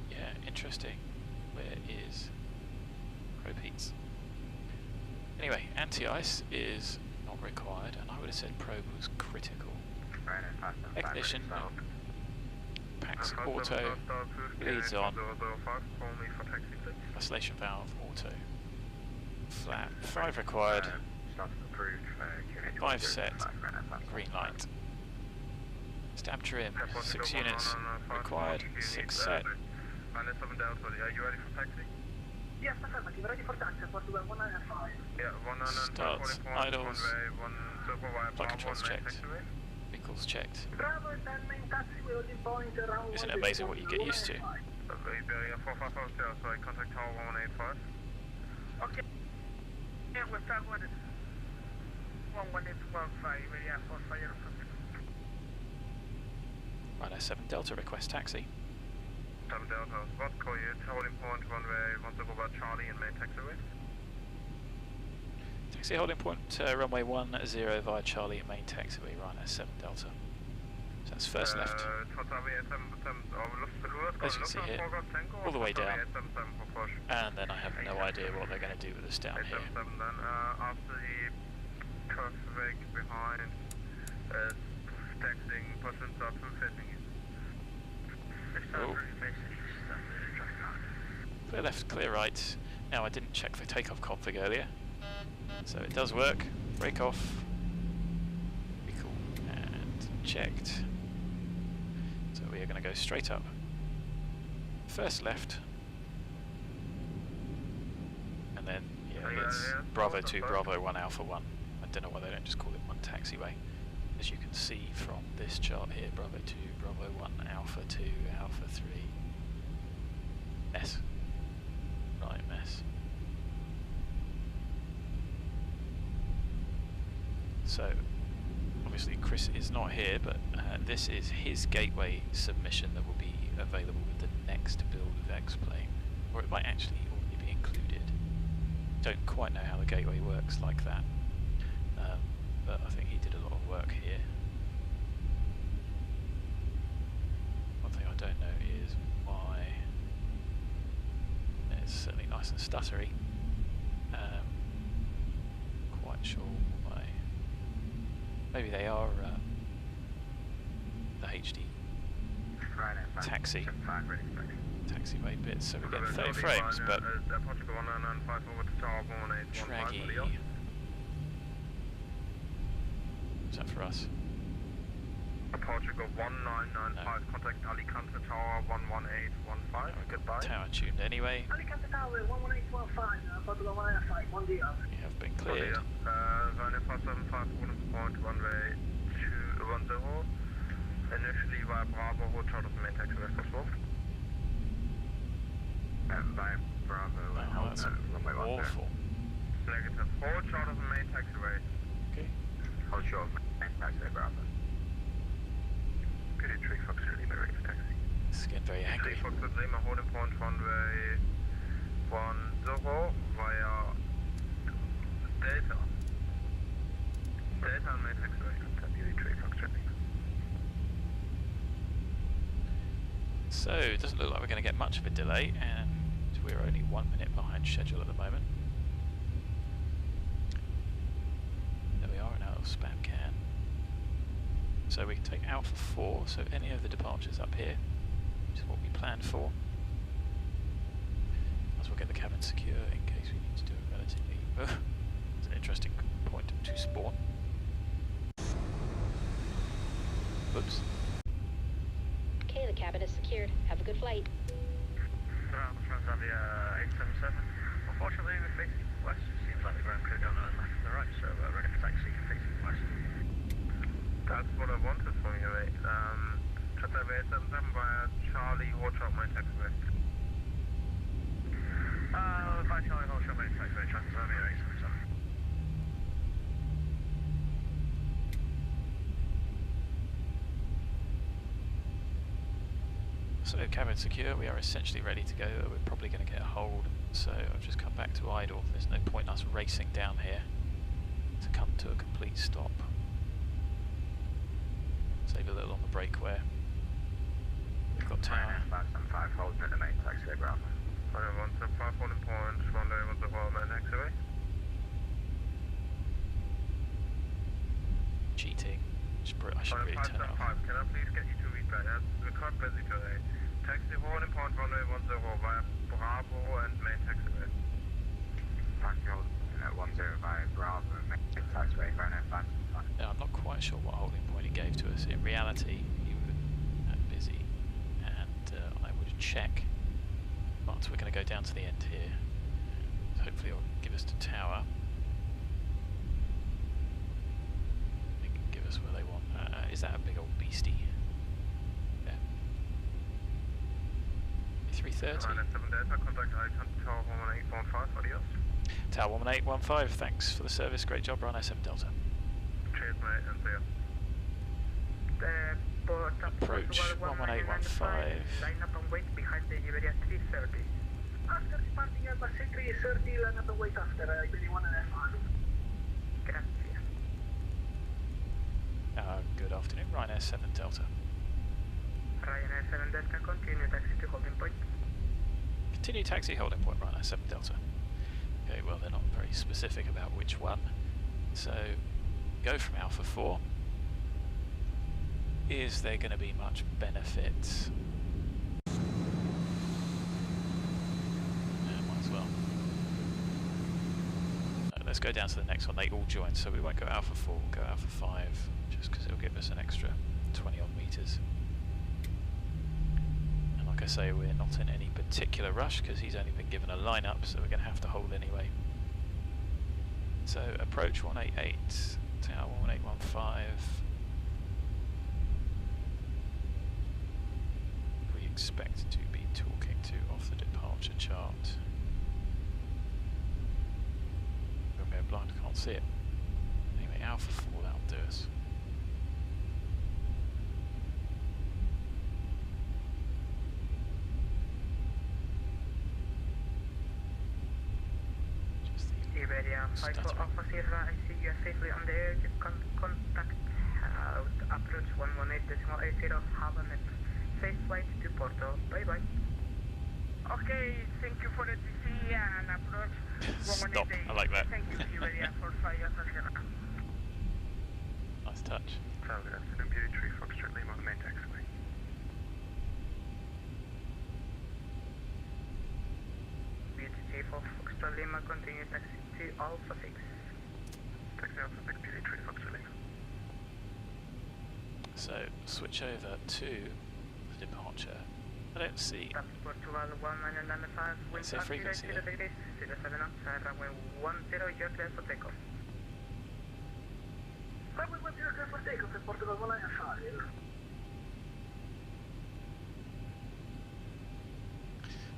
A: yeah, interesting. Where is probe heats? Anyway, anti-ice is not required, and I would have said probe was critical. Ignition, packs auto, leads on, isolation valve auto, flap 5 required, 5 set, green light. Stab trim, 6 units required, 6 set.
C: Are you ready for taxi?
B: Yes, affirmative, ready for taxi, Portugal 195.
C: Yeah,
A: Starts, idles, flight controls checked, vehicles checked.
B: Bravo, then main taxi will be point around.
A: Isn't it amazing what you get used to?
C: Iberia 4550, sorry, contact tower 1185.
B: Okay. Yeah, we'll start with it. 11815, Iberia 4 fire for
A: Rhino 7 Delta request taxi.
C: 7 Delta, what call you? Holding point, runway 10 Charlie and main taxiway.
A: Taxi holding point, runway 10 via Charlie and main taxiway, Rhino 7 Delta. So that's first left. As you can see here, all the way down. And then I have no idea what they're going to do with us down here.
C: After the traffic behind, taxiing, person start facing you.
A: Oh. Clear left, clear right. Now I didn't check for takeoff config earlier, so it does work. Brake off. Be cool. And checked. So we are going to go straight up. First left. And then, yeah, it's Bravo 2, Bravo 1, Alpha 1. I don't know why they don't just call it one taxiway. As you can see from this chart here, Bravo 2, Bravo 1, Alpha 2, Alpha 3. Mess. Right, mess. So, obviously Chris is not here, but this is his gateway submission that will be available with the next build of X-Plane. Or it might actually already be included. Don't quite know how the gateway works like that. But I think he did a lot of work here. One thing I don't know is why it's certainly nice and stuttery. Quite sure why. Maybe they are the HD taxiway bits, so we get 30 frames, but draggy. Is that for us?
C: Portugal 1995, contact Alicante Tower 11815, goodbye.
A: Tower tuned anyway.
B: Alicante Tower 11815, Portugal 185, 1 deal.
A: You have been cleared.
C: Verona 475, point runway 210. Initially via Bravo, hold short of the main taxiway for swap.
E: Via Bravo,
A: Oh, that's awful.
C: Negative, hold short of the main taxiway.
A: Okay.
E: hold short of main taxiway, Bravo.
D: PD 3 Foxtrot Lima, ready for taxi.
A: This is getting very
C: 3
A: angry.
C: Foxtrot Lima, holding point runway 10 via Delta. Delta on main taxiway.
D: PD 3 Foxtrot Lima.
A: So, it doesn't look like we're going to get much of a delay, and we're only 1 minute behind schedule at the moment. There we are, an out of spam can. So we can take Alpha 4, so any of the departures up here, which is what we planned for. As we'll get the cabin secure in case we need to do it relatively... it's an interesting point to spawn. Oops.
F: Okay, the cabin is secured. Have a good flight.
B: Transavia 877. Unfortunately, we're facing west. Seems like the ground crew don't know left and the right, so ready for taxi facing west.
C: That's what I wanted from you, mate. Transavia 877 via Charlie, hold short main taxiway.
B: By Charlie, hold short main taxiway, Transavia 877.
A: So cabin secure, we are essentially ready to go. We're probably going to get a hold, so I've just come back to idle. There's no point in us racing down here to come to a complete stop. Save a little on the brake wear. We've got tower.
E: 575 holding at the main taxiway, Bravo.
C: 175, holding point, runway 10 main taxiway.
A: Cheating. I should really turn it off.
C: 575, can I please get you to replay? We're quite busy today. Taxi holding point, runway 10 via Bravo and main taxiway.
E: Taxi holding at 10 via Bravo and main taxiway, Verona 575.
A: Now, I'm not quite sure what holding point he gave to us. In reality, he was that busy, and I would check. But we're going to go down to the end here. Hopefully, it'll give us the tower. They can give us where they want. Is that a big old beastie? Yeah. 330.
C: 7 Delta, contact Alicante Tower 11815, adios.
A: Tower 11815, thanks for the service. Great job, Ryanair 7 Delta.
C: Cheers, mate, and see ya.
A: Approach 11815.
B: Line up and wait behind the Iberia 330. After departing Airbus 330, line up and wait after Iberia 115. Grazie.
A: Good afternoon, Ryanair 7 Delta.
B: Ryanair 7 Delta, continue taxi to holding point.
A: Continue taxi holding point, Ryanair 7 Delta. Okay, well they're not very specific about which one. So, go from Alpha 4. Is there going to be much benefit? Might as well. Let's go down to the next one. They all join, so we won't go Alpha 4, we'll go Alpha 5, just because it'll give us an extra 20 odd meters. And like I say, we're not in any particular rush, because he's only been given a lineup, so we're going to have to hold anyway. So approach 188, tower 1815. We expect to be talking to off the departure chart. We're going blind, can't see it. Anyway, Alpha 4, that'll do us.
B: Iberia 54 Alpha Sierra, I see you are safely on the air. You can contact approach 118.80, have a safe flight to Porto. Bye bye. Okay, thank you for the TC and approach 118.
A: Stop, I like that.
B: Thank you, Iberia, for fire.
A: Nice touch.
D: Good afternoon, PD 3 Foxtrot Lima, main taxiway.
B: BT for Foxtrot Lima, continue taxi to Alpha 6.
D: Taxi Alpha 6, PD 3 Foxtrot Lima.
A: So switch over to the departure. I don't see.
B: Portugal 1995,
A: What's the frequency there?
B: 0 7 knots, runway 10, you're clear for takeoff. Runway 10, clear for takeoff, in Portugal 195.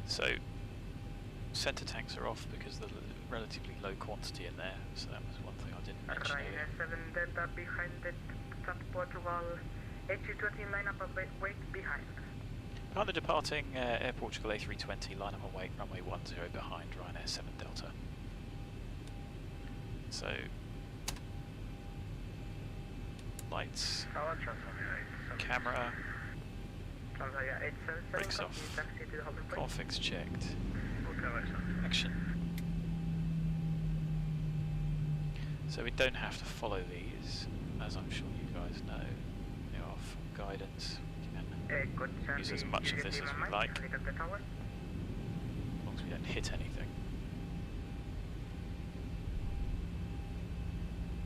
A: So centre tanks are off because of the relatively low quantity in there, so that was one thing I didn't mention earlier.
B: Ryanair 7 Delta behind the Portugal, A320 line up a wait behind.
A: Behind the departing Air Portugal A320, line up and wait, runway 10 behind Ryanair 7 Delta. So, lights, camera, brakes off, configs checked, action. So we don't have to follow these, as I'm sure you guys know. They are for guidance. We can use as much of this as we like, as long as we don't hit anything.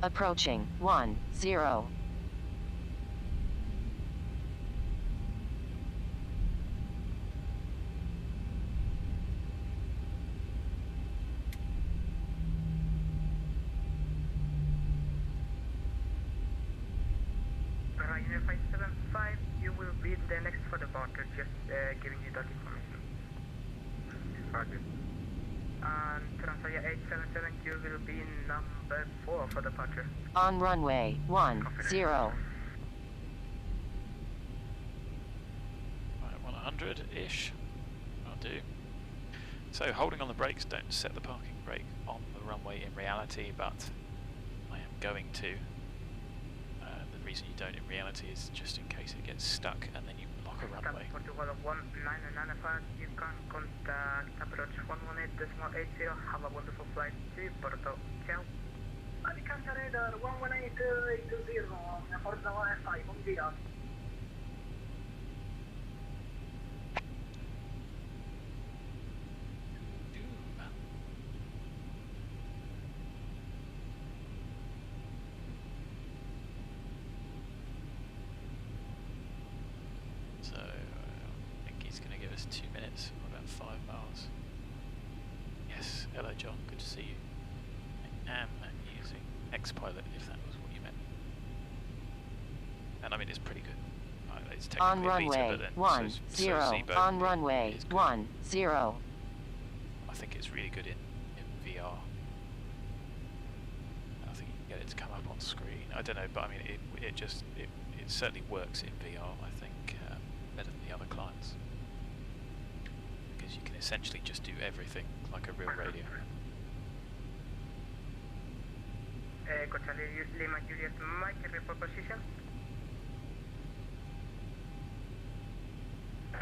G: Approaching 10.
B: Ryanair 575, you will be the next for departure, just giving you that information.
C: Roger.
B: And Transavia 877, you will be number 4 for departure.
G: On runway 10.
A: Right, 100-ish. I'll do. So holding on the brakes, don't set the parking brake on the runway in reality, but I am going to. The reason you don't in reality is just in case it gets stuck and then you block a runway.
B: Portugal 1995, you can contact approach 118.80. Have a wonderful flight to Porto. Ciao. Alicante radar 118.80, Porto Wi-Fi, buon dia.
A: So I think he's going to give us 2 minutes, or about 5 miles. Yes, hello John, good to see you. I am using X-Pilot, if that was what you meant. And I mean, it's pretty good. It's
G: On
A: technically a beta,
G: runway
A: but then
G: 10.
A: Zibo
G: On runway
A: is good.
G: 10.
A: I think it's really good in VR. I think you can get it to come up on screen. I don't know, but I mean, it certainly works in VR, I think, better than the other clients. Because you can essentially just do everything like a real radio.
B: Charlie Lima Juliet Mike, report position.
C: We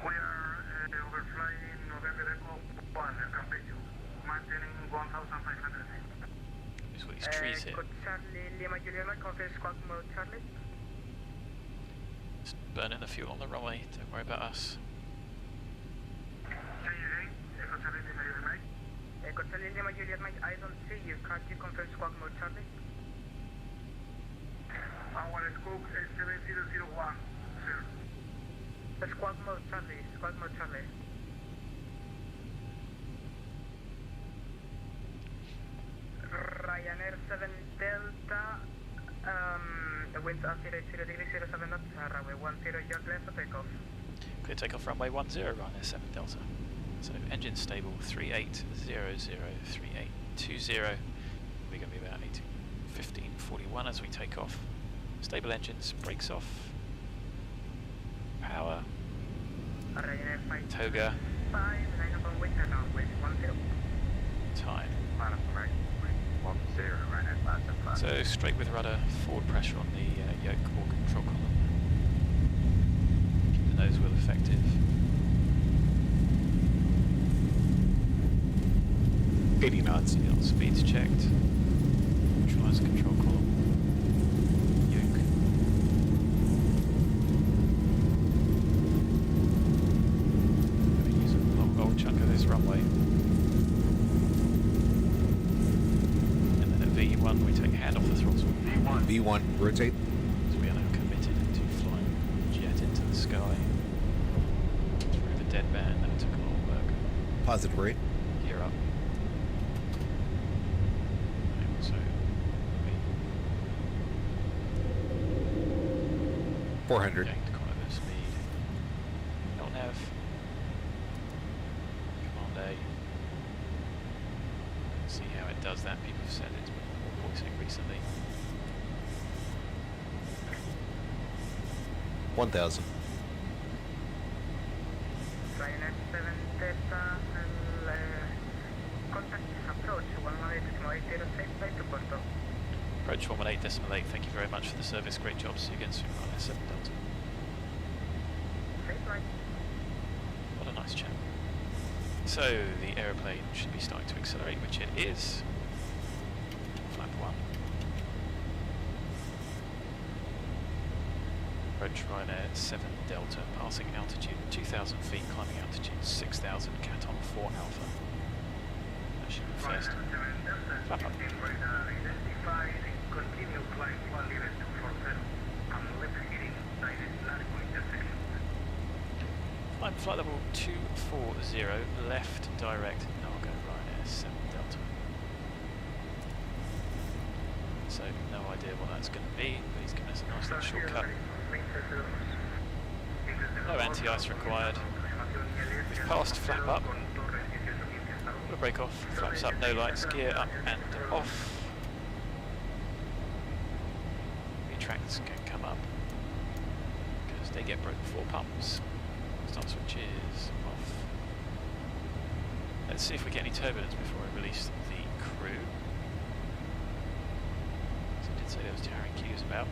C: are overflying November Echo 1, Campeche, maintaining 1,500 feet.
A: There's all these trees here.
B: Charlie Lima Juliet Mike, confirm squawk mode Charlie.
A: Just burning the fuel on the runway, don't worry about us.
C: Echo Charlie Lima Juliet Mike.
B: Echo Charlie Lima Juliet Mike, I don't see you. Can't you confirm squawk mode Charlie?
C: Our scope is 7001, sir.
B: Squawk mode Charlie, squawk mode Charlie. Ryanair 7 Delta, the winds are 0 degrees 07 knots, runway 10, you're clear for takeoff.
A: Clear takeoff runway 10, Ryanair 7 Delta. So engine stable 3800, 3820. We're going to be about 1541 as we take off. Stable engines, brakes off. Power.
B: Ryanair 5
A: Toga.
B: 5, line up on wind and runway 10.
A: Time.
C: Line up on right, 10, Ryanair 575.
A: So straight with rudder, forward pressure on the yoke or control column. Keep the nose wheel effective. Speeds checked. Neutralize control column. Yoke. Going to use a long old chunk of this runway. And then at V1 we take hand off the throttle.
H: V1, rotate.
A: So we are now committed to
H: Positive rate.
A: Gear up. So, wait.
H: 400.
A: Going to quite a bit of speed. LNAV. Command A. See how it does that. People have said it's been more voicing recently.
H: 1,000.
B: Ryanair 7 Delta and contact approach 118.80 safe flight to Porto.
A: Approach 118.8, thank you very much for the service, great job, see you again soon, Ryanair 7 Delta.
B: Safe flight.
A: What a nice chap. So, the aeroplane should be starting to accelerate, which it is. Flap 1. Approach Ryanair 7 Delta, passing altitude 2,000 feet, climbing altitude 6,000, CATON 4 Alpha. That should be first. Flap up.
B: Continue climb 1 level 240 and left heading direct landing intersection.
A: Climb flight level 240, left direct, Naga Ryanair 7 Delta. So, no idea what that's going to be, but he's given us a nice little shortcut. No anti-ice required. We've passed flap up. We'll break off, flaps up, no lights, gear up and off. Retracts can come up because they get broken 4 pumps. Start switches off. Let's see if we get any turbulence before I release the crew. So I did say there was towering cues about.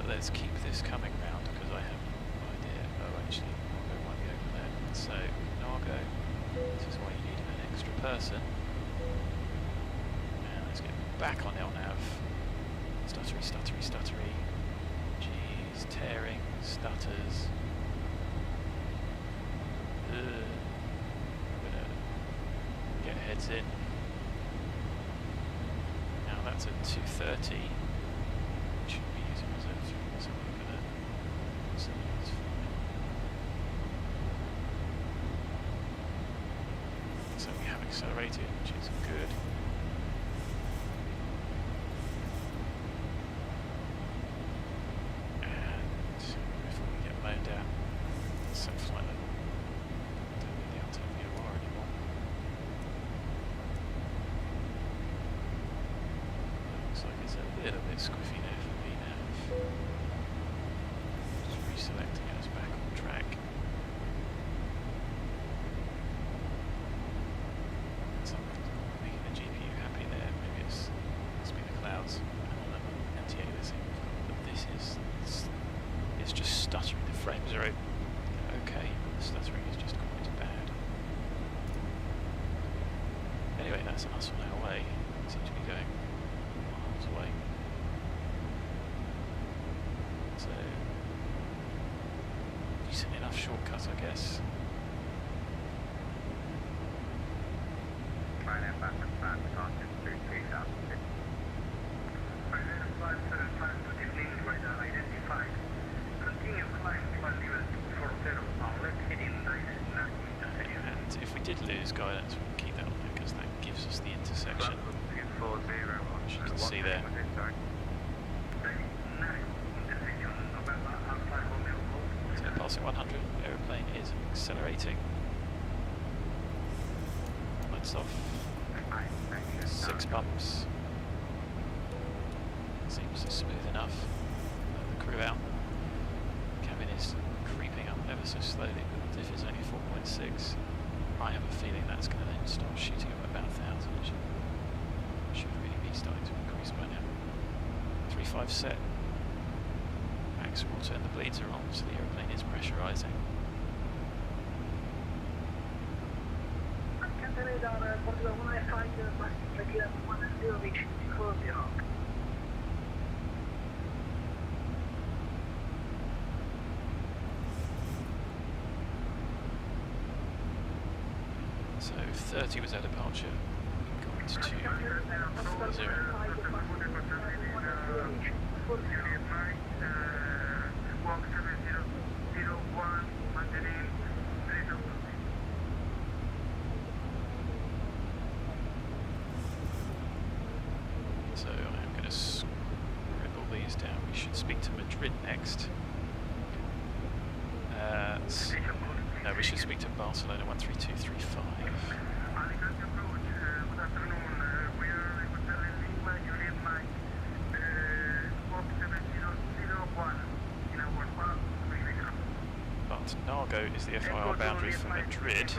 A: Let's keep this coming round because I have no idea. Oh, actually, Nargo might be over there. So, Nargo, this is why you need an extra person. And let's get back on LNAV. Stuttery, stuttery, stuttery. Jeez, tearing, stutters. I'm gonna get heads in. Now that's at 230. Should be using reserve 3, so we're gonna so that's fine. So we have accelerated, which is good. And before we get moaned at, set flight level. Don't need the outer VRYR anymore. Looks like it's a little bit squiffy there for me now. Just reselecting us back on track. Something's not making the GPU happy there. Maybe it's been the clouds. And on the NTA this thing, but this is it's just stuttering. The frames are okay, but the stuttering is just quite bad. Anyway, that's us on our way. We seem to be going miles away. So, decent enough shortcut, I guess.
B: Ryanair back starting to 3,000 feet. Ryanair 575 to deplete radar identified. Continue climb 1 level 240 and left heading direct landing intersection.
A: And if we did lose guidance, we can keep that on there because that gives us the intersection. As you can see there. So passing 100, aeroplane is accelerating. Lights off. 6 bumps. Seems smooth enough. The crew out. Cabin is creeping up ever so slowly, but the diff is only 4.6. I have a feeling that's going to then start shooting up about 1,000. Should really be starting to increase by now. 3-5 set. Max water and the bleeds are on, so the aeroplane is pressurising. So 30 was our departure. Got to 40. Madrid next. No, we should speak to Barcelona 13235.
C: Alicante approach, good afternoon. We are with Lima, you need my squawk 7001 in our path.
A: But Nargo is the FIR boundary for Madrid.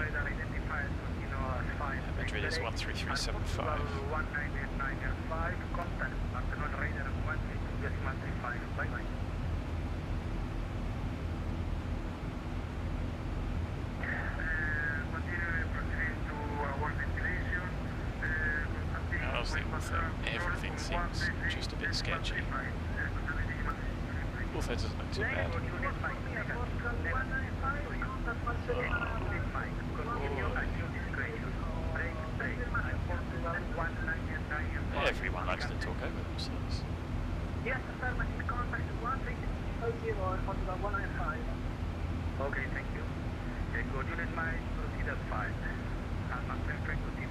A: Madrid is 13375.
B: 1985, contact Barcelona radar 132.35. Bye-bye.
A: Honestly, everything seems just a bit sketchy. Ortho doesn't look too bad. Everyone likes to talk over themselves.
B: Yes, affirmative, contact 132.50 Portugal 195. Okay, thank you. Echo unit might proceed at 5. I'm not very quick with you.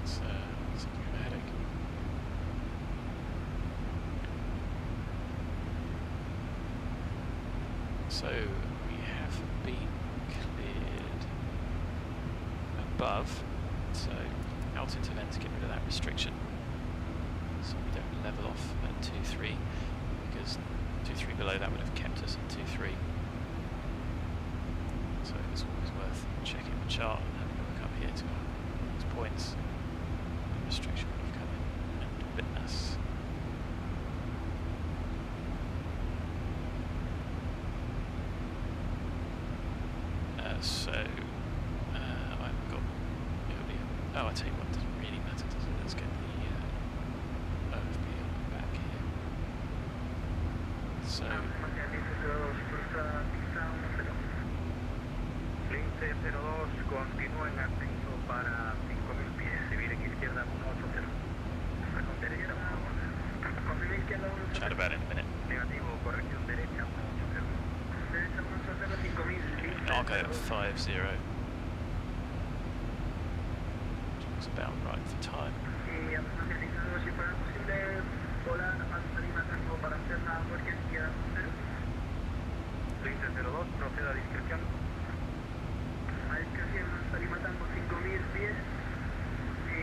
A: It's giving me a headache. So we have been cleared above, so out into vent to get rid of that restriction, so we don't level off at 2.3, because 2.3 below that would have kept us at 2.3. So it's always worth checking the chart and having a look up here to these points. The restriction would have come in and bitten us. I've got. Oh, I tell you what, it doesn't really matter, does it? Let's get the OFB back here. So.
B: Lince 02, continúa en ascenso para 5.000 pies, seguir en izquierda 180. Con derecha 180. Confirme izquierda 180.
A: Chat about it in a minute.
B: Negativo, corrección derecha 180. Derecha 180, 5.000.
A: I'll go at 50. Looks about right for time.
B: Y a pesar de que si fuera posible volar al Salima Tango para hacer la emergencia 0. Lince 02, proceda a discreción. A discreción Salima Tango 5.000 pies y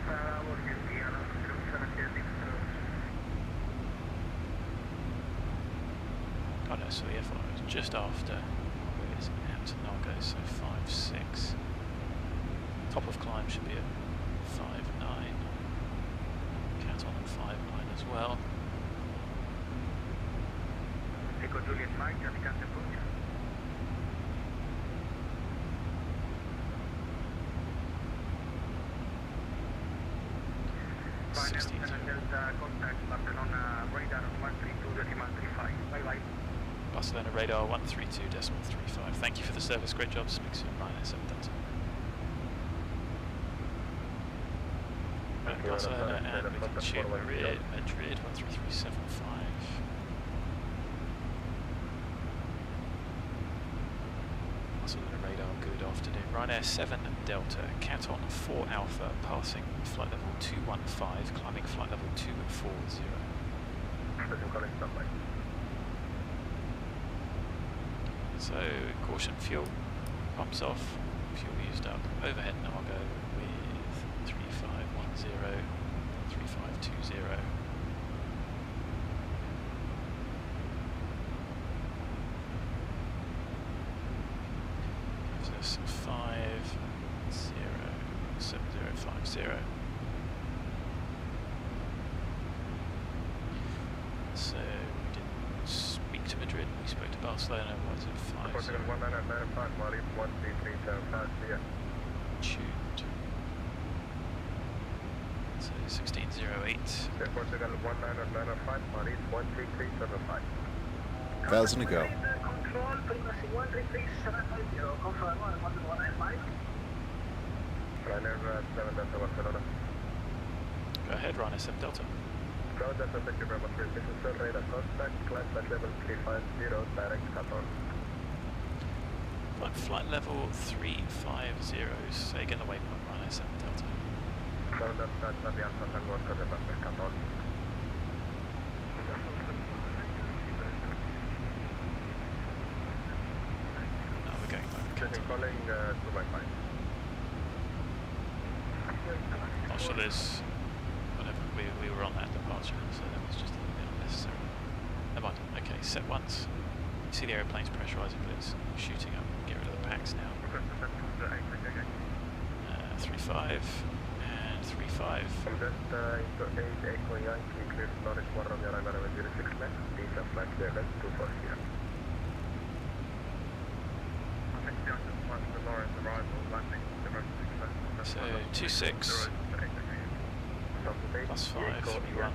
B: para emergencia a la emergencia 02.
A: Oh no, so the FIR is just after. Where is it? Out to Nargo, so 5.6. Top of climb should be at 5.9. CATON at 5.9 as well.
B: Echo Juliet Mike, Alicante approach. Delta contact Barcelona radar 132.35. Bye bye.
A: Barcelona radar 132.35. Thank you for the service, great job. Speak soon, Ryan 7 Delta. Barcelona and we can tune Madrid 13375. Barcelona radar, good afternoon. Ryanair 7 Delta, CATON 4 Alpha, passing flight level 215, climbing flight level 240. So, caution fuel, pumps off, fuel used up, overhead Nargo with 3510, 3520. Gives us 507050. So we didn't speak to Madrid, we spoke to Barcelona. What is it? 50. Tuned. So 1608.
C: Portugal 1995, Maurice 13375.
H: 1,000 to go.
B: Control, prima 13350, confirm 195.
C: Ryanair 7 Delta Barcelona.
A: Go ahead, Ryanair 7 Delta.
C: Ground Delta, thank you very much for your business, sir. Radar contact, climb flight level 350, direct CATON.
A: Flight level 350, say again the waypoint, Ryanair 7 Delta. No, we're going over CATON. Not sure there's whatever we were on that departure, so that was just a little bit unnecessary. Never mind. Okay, set once. You see the aeroplane's pressurising, but it's shooting up. Get rid of the packs now. 3-5 and 3-5. So 2-6 plus 5, V1.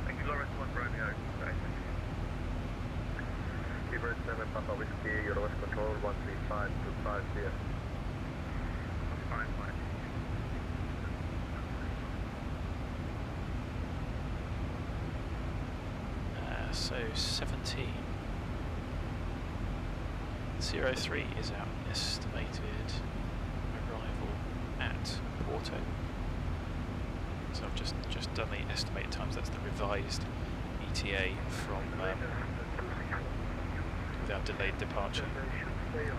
C: Thank you, Lawrence 1 Romeo. Bird 7 Papa Whiskey, Euro Control 13525 here. Fine, fine.
A: So 17. 03 is our estimated arrival at Porto. So I've just done the estimated times. That's the revised ETA from without delayed departure. We're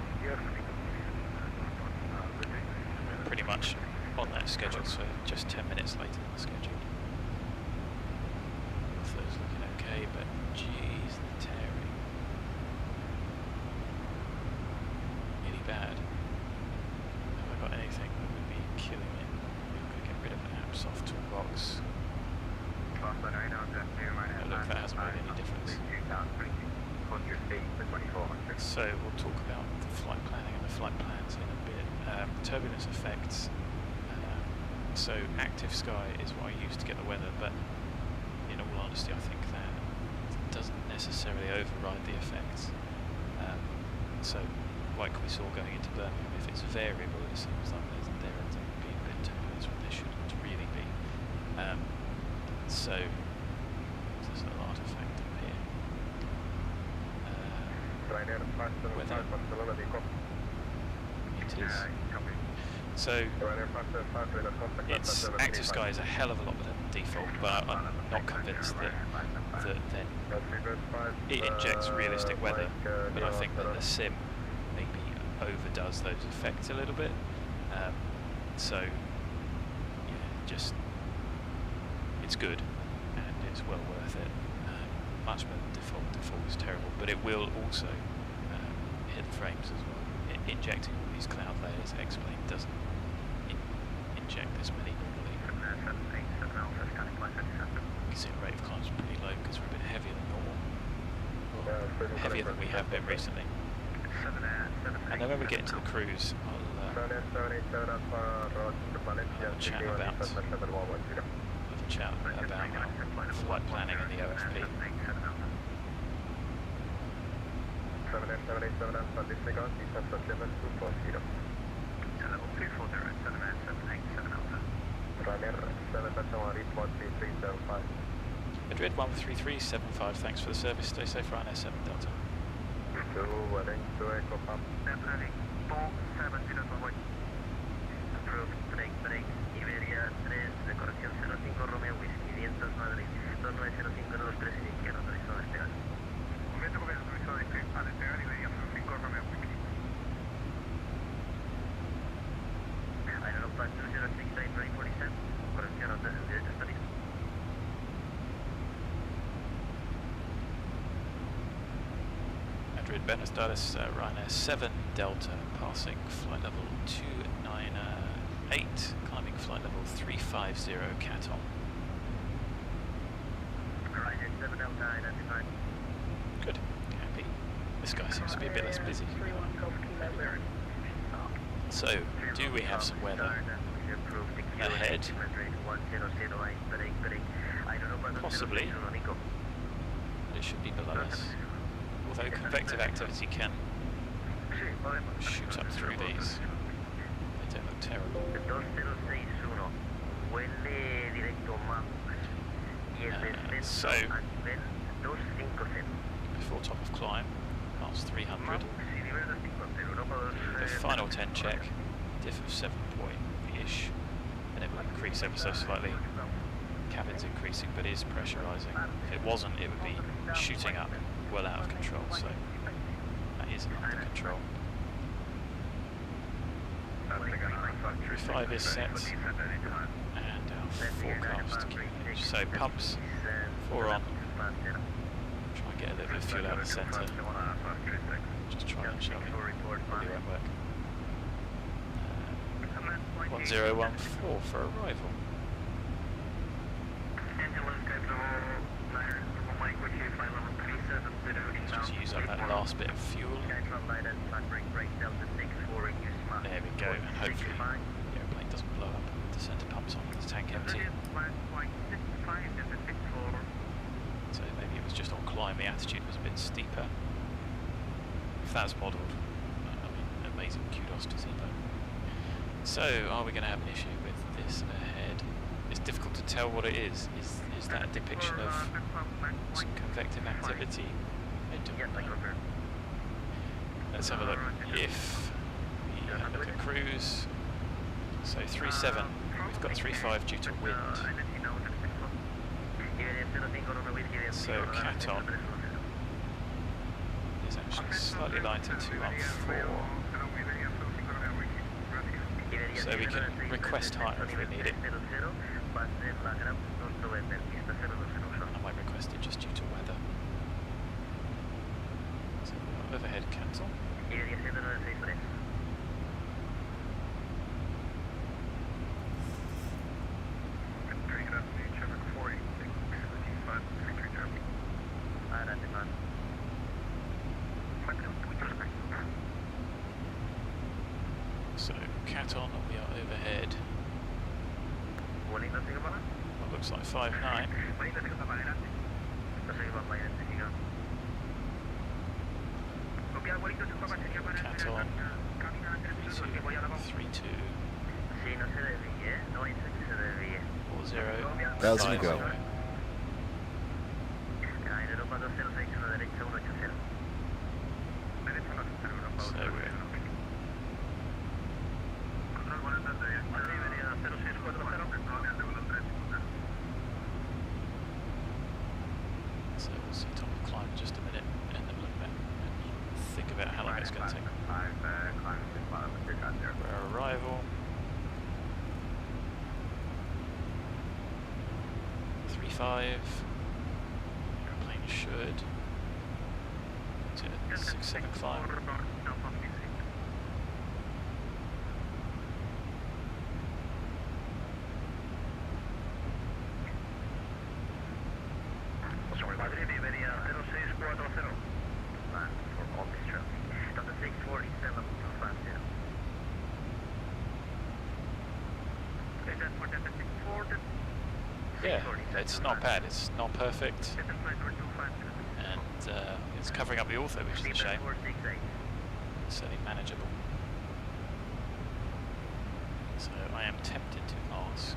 A: pretty much on that schedule, so just 10 minutes later than the schedule. Ortho's looking okay, but geez, the tearing. Really bad. Have I got anything that would be killing it? We're going to get rid of an AppSoft toolbox. Look, that hasn't made any difference. So we'll talk about the flight planning and the flight plans in a bit. Turbulence effects. So active sky is what I use to get the weather, but in all honesty I think that doesn't necessarily override the effects. So like we saw going into Birmingham, if it's variable it seems like there ends up being a bit of turbulence when there shouldn't really be. So there's a large effect up here. Weather. It is. So it's active sky is a hell of a lot better than default, but I'm not convinced that then it injects realistic weather. But I think that the sim maybe overdoes those effects a little bit. So yeah, just it's good and it's well worth it. Much better than default. Default is terrible, but it will also hit the frames as well. Injecting all these cloud layers, X-Plane doesn't inject this many normally. You can see the rate of climb is pretty low because we're a bit heavier than normal. Well, heavier than we have been recently. And then when we get into the cruise, I'll have a chat about flight planning and the OFP.
C: 7878 Alpha, disregard, descent at level 240. Level 240, 7878 Alpha. Ryanair 7 Delta 1, report 3375.
A: Madrid 13375, thanks for the service, stay safe, Ryanair 7 Delta.
C: 2, wedding, 2 Echo Pump.
B: Definitely, 4702. Approved, break, EVGA 3, decoración 05 Romeo Whiskey, vientos Madrid, 2905 23 izquierda, autorizado a despegar.
C: Movimiento comienzo, autorizado a despegar y veía 05 Romeo Whiskey.
B: Aero 5069, ready for descent, corrección of the director studies.
A: Madrid Buenos Aires, Ryanair 7 Delta, passing flight level 298, climbing flight level 350 CATON.
B: Ryanair 7 Delta, identified.
A: Good, happy. This guy seems to be a bit less busy. So, do we have some weather ahead? Possibly, but it should be below us. Although convective activity can shoot up through these. They don't look terrible. So, before top of climb, past 300. The final 10 check, diff of 7 point-ish, and it will increase ever so slightly. Cabin's increasing, but is pressurising. If it wasn't, it would be shooting up well out of control, so that is under control. 5 is set, and our forecast image. So pumps, 4 on. Try and get a little bit of fuel out of the centre. Just try and shove it. Probably won't work. 1014 for arrival. Let's just use up that last bit of fuel. There we go, and hopefully the airplane doesn't blow up with the centre pumps on with the tank empty. So maybe it was just on climb, the attitude was a bit steeper. If that's modelled, I mean, amazing kudos to Zibo. So, are we going to have an issue with this ahead? It's difficult to tell what it is. Is that a depiction of some convective activity? I don't know. Let's have a look. If we look at cruise, so 3.7, we've got 3.5 due to wind. So CATON is actually slightly lighter, 214. So we can request higher if we need it. I might request it just due to weather. So we'll overhead cancel. So CATON, we are overhead. What looks like 5.9. CATON 3.2. 40.
H: 1,000 to go.
A: So we're so we'll see top of climb in just a minute, and then look back and think about how long it's going to take. Our arrival. 3.5. Airplane should. Is it 6.7 climb? Yeah, it's not bad, it's not perfect, and it's covering up the Ortho, which is a shame. It's certainly manageable. So I am tempted to ask.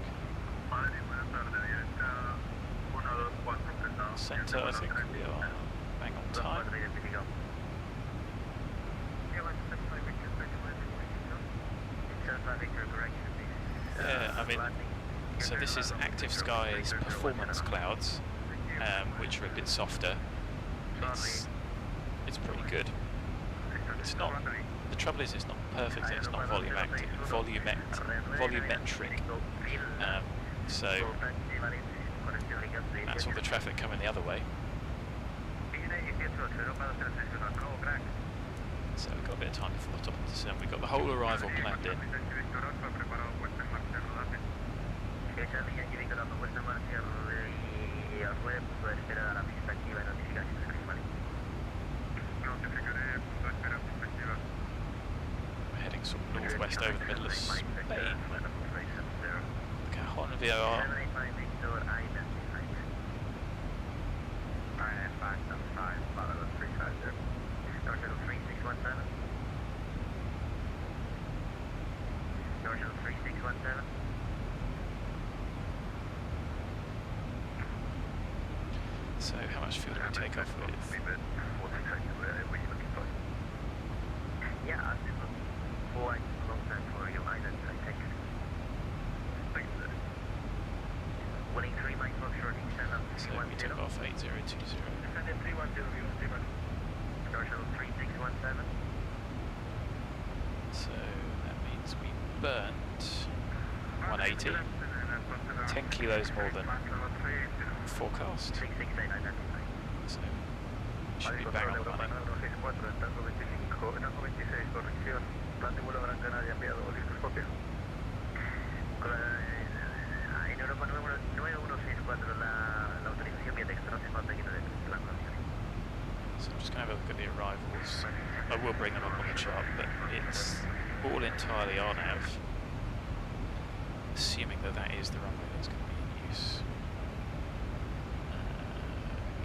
A: Centre, I think we are bang on time. Yeah, I mean, so this is Active Sky's performance clouds, which are a bit softer. It's pretty good. It's not. The trouble is, it's not perfect. And it's not volumetric. So that's all the traffic coming the other way. So we've got a bit of time before the top of the descent. We've got the whole arrival planned in. We're heading sort of northwest over the middle of Spain. Cajon VOR. So how much fuel do we take off with?
B: time for you, Island, I think. Winning 3 Mike Foxtrot, descend on
A: So we took off 8020.
B: Descend in 310, Star Shuttle 3617.
A: So that means we burnt 180, 10 kilos more than forecast.
B: 669 identified.
A: So should be bang on the money.
B: En Europa 9164 la autorización vía texto no hace falta que no dé la condición.
A: So I'm just going to have a look at the arrivals. I will bring them up on the chart, but it's all entirely on Av, assuming that that is the runway that's going to be in use.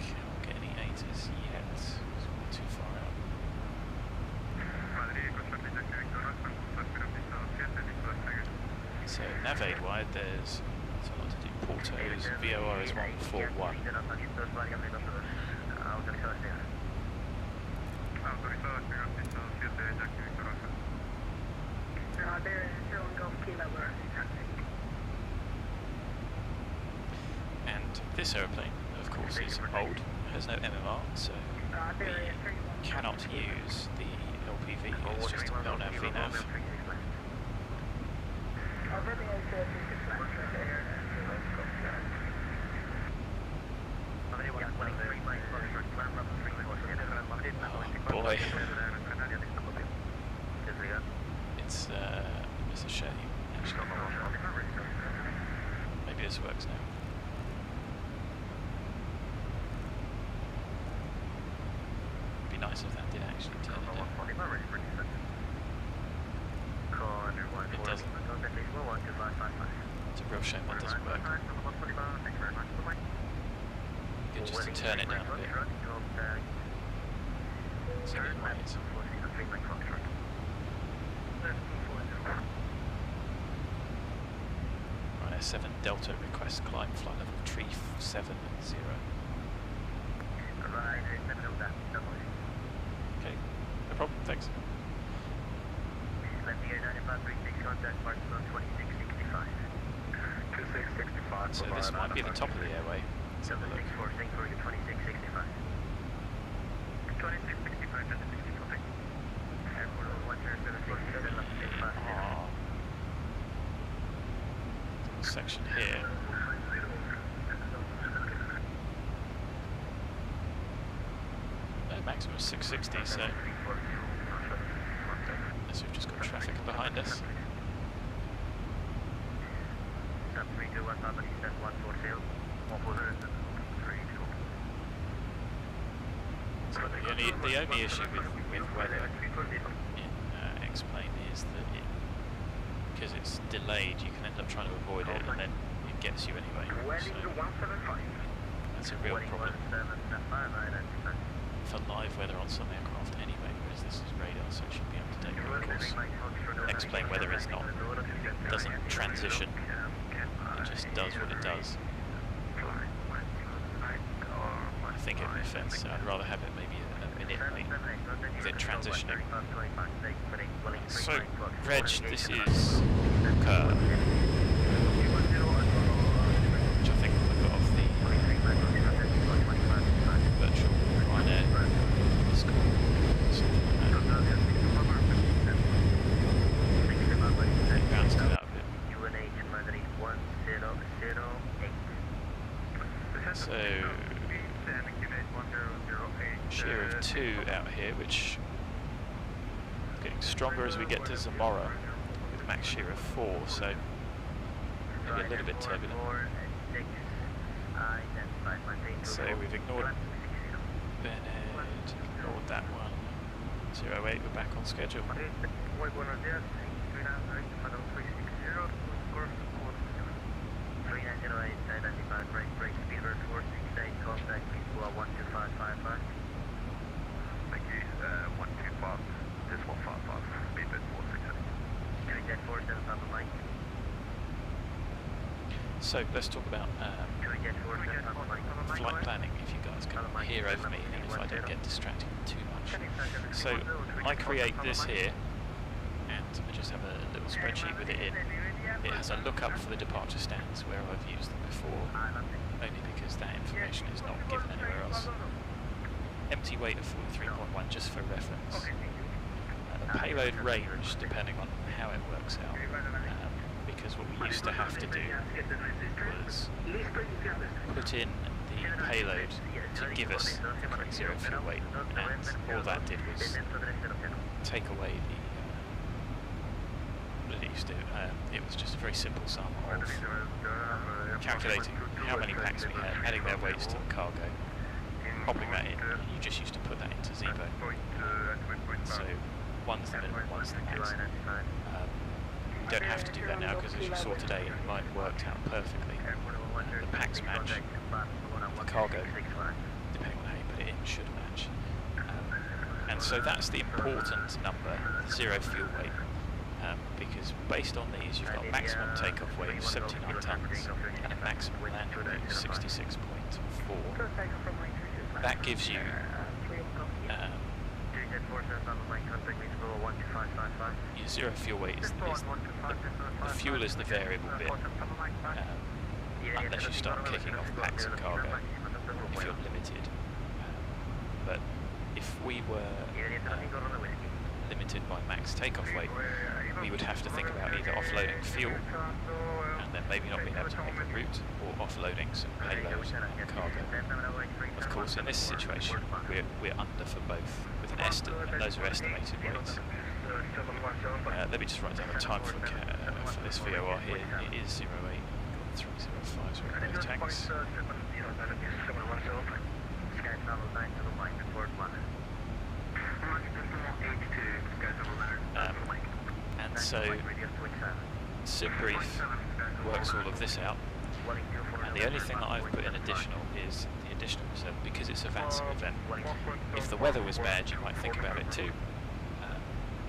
A: Can't get any 8s yet, it's not too far out. So navigate wide, there's a lot to do. Porto's VOR is 141. And this aeroplane, of course, is old, has no MMR, so we cannot use the LPV, it's just a LNAV VNAV. Oh boy, it's a shame, actually. Maybe this works now. It'd be nice if that did actually turn it down. It doesn't. It's a real shame that doesn't work. You could just turn it down a bit. So anyways. Right, 7 Delta request climb flight level 370. Okay, no problem, thanks. So this might be the top of the airway. Let's have a look. Section here. Maximum 660, so unless we've just got traffic behind us. So the only issue with weather in X-Plane is that because it's delayed, you can end up trying to avoid it, and then it gets you anyway. So that's a real problem for live weather on some aircraft anyway, whereas this is radar, so it should be up to date. But of course, X-Plane weather is not, doesn't transition, it just does what it does. I think it makes sense, so I'd rather have it maybe a minute late than transitioning. So, Reg, this is Vulkan, which I think we've got off the virtual Ryanair school, something like that. It bounced it out a bit. So, shear of 2 out here, which is getting stronger as we get to Zamora, with max shear of 4, so maybe a little bit turbulent. So we've ignored Bennett, ignored that one. 08, we're back on schedule. So let's talk about flight planning, if you guys can hear over me and if I don't get distracted too much. So I create this here, and I just have a little little spreadsheet with it in. It has a lookup for the departure stands where I've used them before, only because that information is not given anywhere else. Empty weight of 43.1 just for reference. The payload range, depending on how it works out, because what we used to have to do was put in the payload to give us the correct zero fuel weight, and all that did was take away the what it used to do. It was just a very simple sum of calculating how many packs we had, adding their weights to the cargo, popping that in. You just used to put that into Zibo. So one's the minimum, one's the max. You don't have to do that now because, as you saw today, mine worked out perfectly. The packs match, the cargo, depending on how you put it in, should match. And so that's the important number, the zero fuel weight, because based on these you've got a maximum takeoff weight of 79 tonnes and a maximum landing weight of 66.4. That gives you your zero fuel weight is the fuel is the variable bit, unless you start kicking off packs and cargo if you're limited. But if we were limited by max takeoff weight, we would have to think about either offloading fuel and then maybe not being able to make the route, or offloading some payload and cargo. Of course, in this situation, we're under for both with an estimate, and those are estimated weights. Let me just write down the time for this VOR here. It is 08.305, so we're both tanks. And so SimBrief works all of this out, and the only thing that I've put in additional is the additional reserve, because it's a VATSPA event. If the weather was bad, you might think about it too,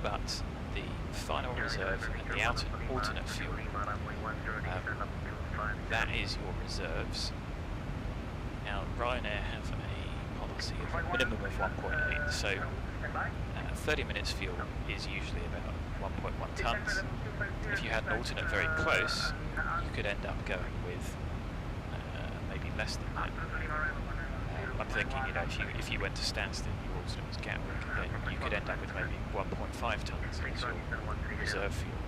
A: but the final reserve and the alternate fuel, that is your reserves. Now Ryanair have a policy of a minimum of 1.8, so 30 minutes fuel is usually about 1.1 tonnes. If you had an alternate very close, you could end up going with maybe less than that. I'm thinking, you know, if you went to Stansted and your alternate was Gatwick, then you could end up with maybe 1.5 tonnes as your reserve fuel,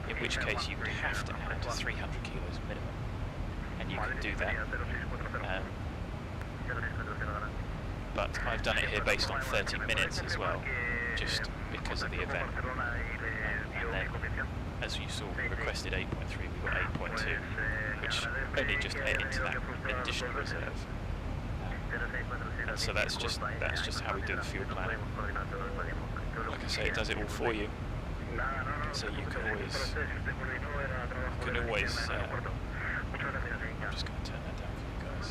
A: in which case you would have to add 300 kilos minimum, and you can do that. But I've done it here based on 30 minutes as well, just because of the event. And then, as you saw, we requested 8.3, we got 8.2, which only just ate into that additional reserve. And so that's just how we do the fuel planning. Like I say, it does it all for you. So you can always I'm just going to turn that down for you guys.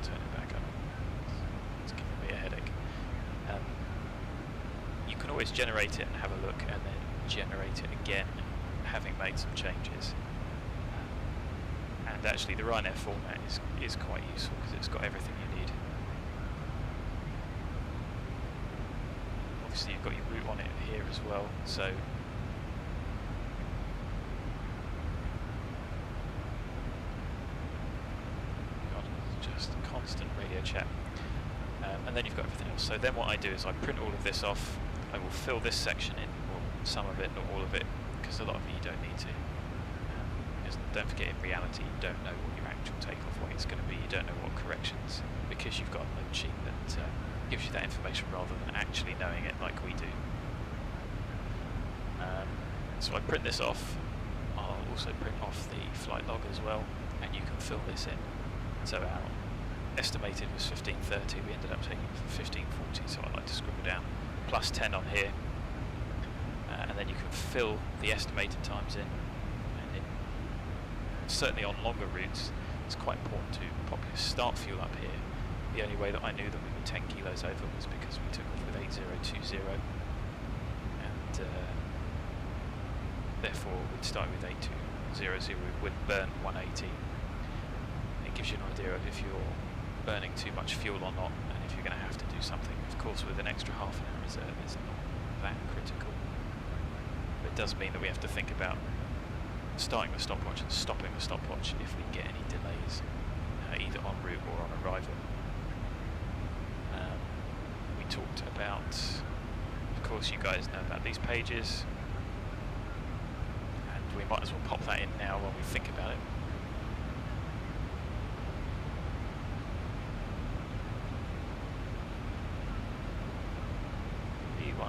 A: Turn it back up. It's giving me a headache. You can always generate it and have a look, and then generate it again, having made some changes. And actually, the Ryanair format is quite useful because it's got everything you need. Obviously, you've got your route on it here as well, so. Just constant radio chat, and then you've got everything else. So then what I do is I print all of this off. I will fill this section in, or some of it, not all of it, because a lot of you don't need to. Because don't forget, in reality, you don't know what your actual takeoff weight is going to be. You don't know what corrections, because you've got a note sheet that gives you that information rather than actually knowing it like we do. So I print this off. I'll also print off the flight log as well, and you can fill this in. So our estimated was 15:30, we ended up taking it for 15:40, so I like to scribble down plus 10 on here, and then you can fill the estimated times in. And certainly on longer routes, it's quite important to pop your start fuel up here. The only way that I knew that we were 10 kilos over was because we took off with 8020, and therefore we'd start with 8200, we would burn 180. It gives you an idea of if you're burning too much fuel or not, and if you're going to have to do something. Of course, with an extra half an hour reserve, it's not that critical. But it does mean that we have to think about starting the stopwatch and stopping the stopwatch if we get any delays, either en route or on arrival. We talked about, of course you guys know about these pages, and we might as well pop that in now while we think about it. E10, 200, 100.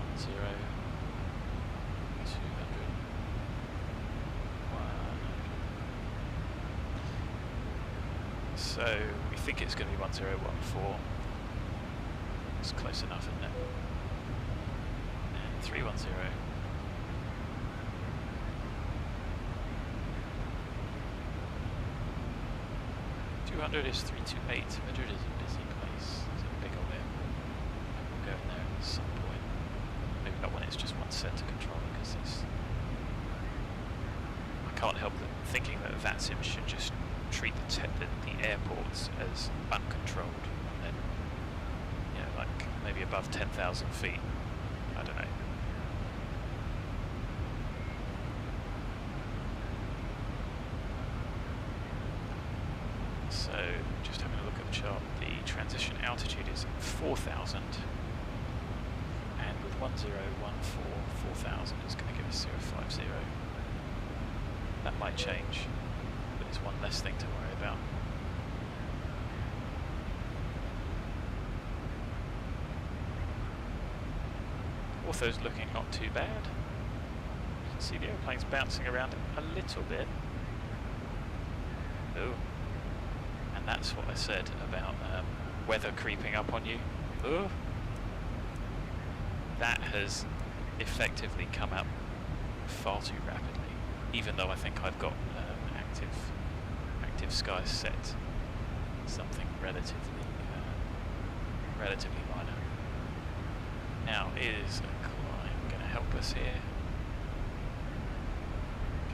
A: So we think it's going to be 1014. It's close enough, isn't it? And 310. 200 is 328. Madrid is a busy place. It's a big old airport. We'll go in there at some point. Maybe not when it's just one center controller, because it's. I can't help thinking that VATSIM should just treat the airports as uncontrolled, and then, you know, like maybe above 10,000 feet. I don't know. So, just having a look at the chart, the transition altitude is 4,000, and with 1014, 4,000 is going to give us 050. That might change, but it's one less thing to worry about. Ortho's looking not too bad. You can see the airplane's bouncing around a little bit. Oh. And that's what I said about weather creeping up on you. Oh. That has effectively come up far too rapidly, even though I think I've got active skies set something relatively minor. Now, is a client going to help us here?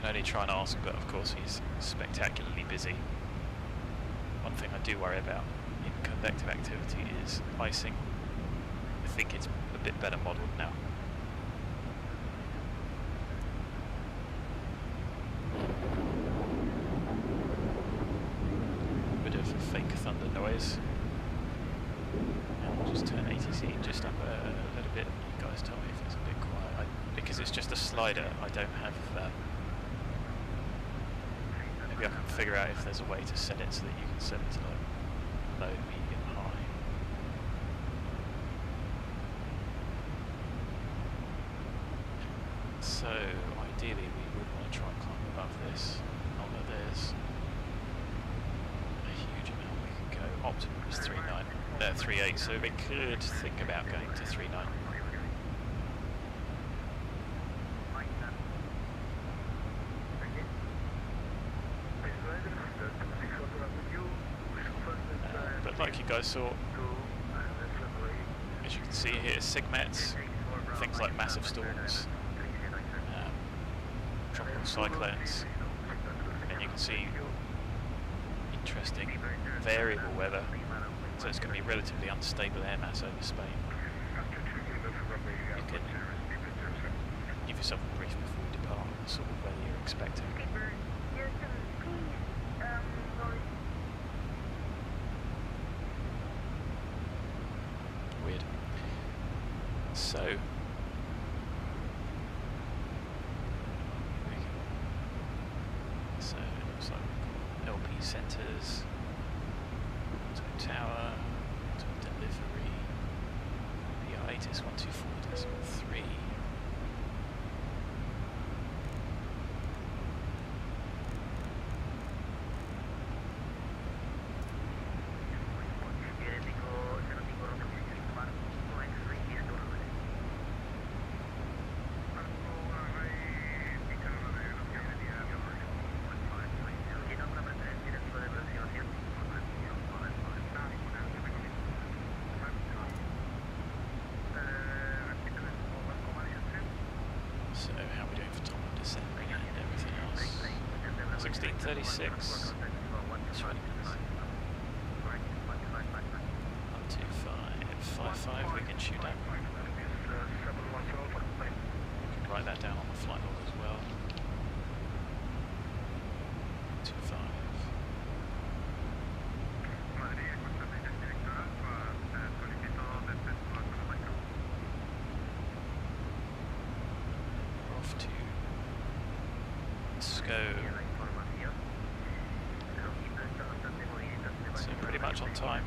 A: Can only try and ask, but of course he's spectacularly busy. One thing I do worry about in convective activity is icing. I think it's a bit better modelled now. Bit of fake thunder noise. And we'll just turn ATC just up a little bit. You guys tell me if it's a bit quiet. Because it's just a slider, I don't have... maybe I can figure out if there's a way to set it so that you can set it to like low, medium, high. So ideally we would want to try and climb above this. Not that there's a huge amount we can go. Optimum is 3.8, so we could think about going to 3.9. But like you guys saw, as you can see here, SIGMETs, things like massive storms, tropical cyclones, and you can see interesting variable weather, so it's going to be relatively unstable air mass over Spain. You can give yourself a brief before you depart, sort of weather you're expecting. Weird. So it looks like we've got LP centres, to tower, to delivery, PR8 is 124.3. So how are we doing for top of December and everything else? 1636. 12555 we can shoot at. write that down on the flight log as well. 25. Off to SCO. So pretty much on time.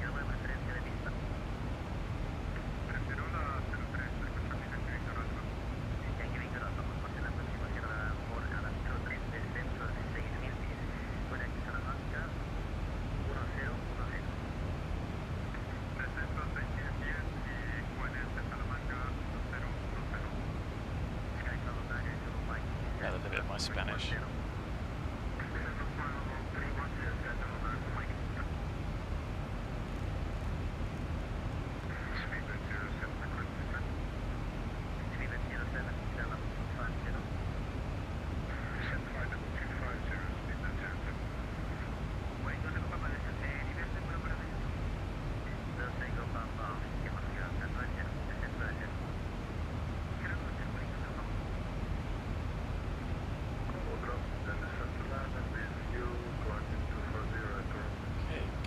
A: Another bit of my Spanish.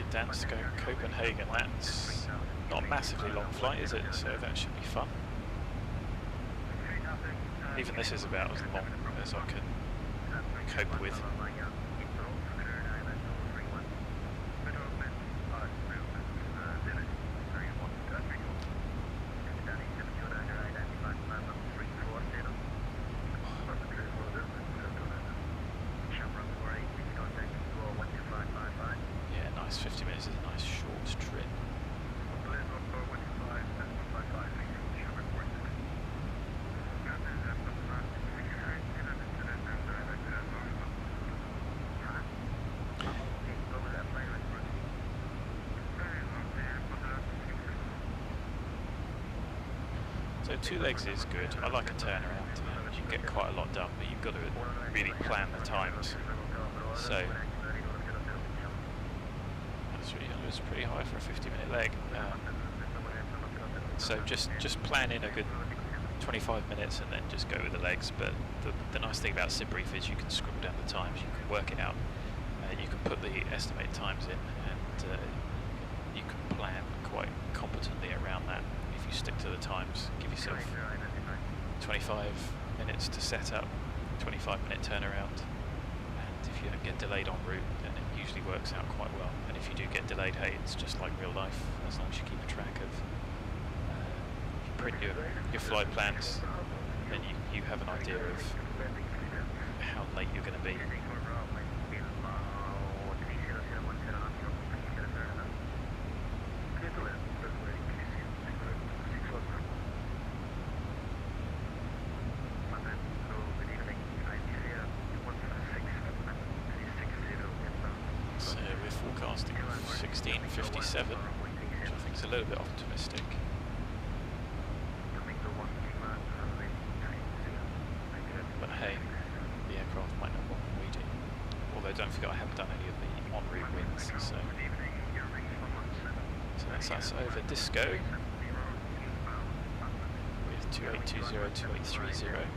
A: Down to go Copenhagen. That's not a massively long flight, is it? So that should be fun. Even this is about as long as I can cope with. Yeah, nice 50 minutes is a nice short trip. So 2 legs is good. I like a turnaround. You can get quite a lot done, but you've got to really plan the times. So that's 300 is pretty high for a 50-minute leg. So just plan in a good 25 minutes and then just go with the legs. But the nice thing about SIBRIEF is you can scribble down the times. You can work it out. You can put the estimated times in, and you can plan quite competently around that. If you stick to the times, give yourself 25 minutes to set up, 25-minute turnaround, and if you don't get delayed en route, then it usually works out quite well. And if you do get delayed, hey, it's just like real life, as long as you keep a track of, you print your flight plans, then you have an idea of how late you're going to be. So we're forecasting 16:57, which I think is a little bit optimistic. But hey, the aircraft might know more than we do. Although don't forget I haven't done any of the en route wins, so that's us over Disco with 2820, 2830.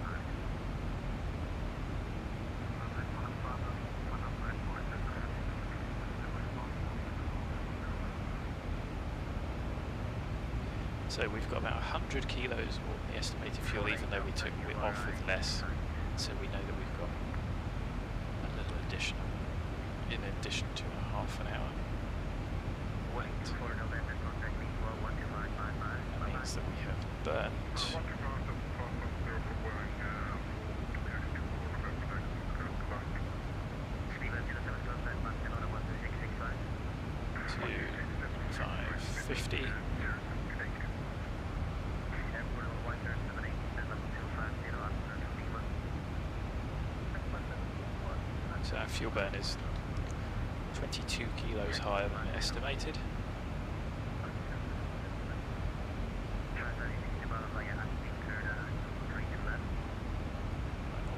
A: So we've got about 100 kilos more than the estimated fuel, even though we took it off with less. So we know that we've got a little addition, in addition to a half an hour wait. That means that we have burnt to 550. So our fuel burn is 22 kilos higher than estimated.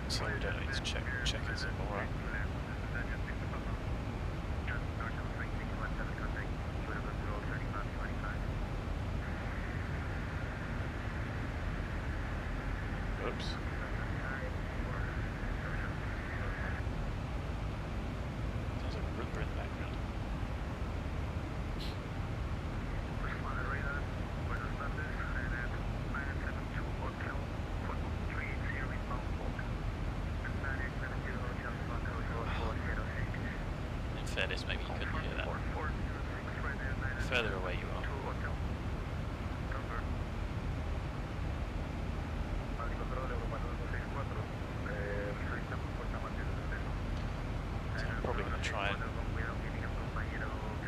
A: So we don't need to check as more up. Oops. Dennis, maybe you couldn't hear that. The further away you are. So I'm probably going to try and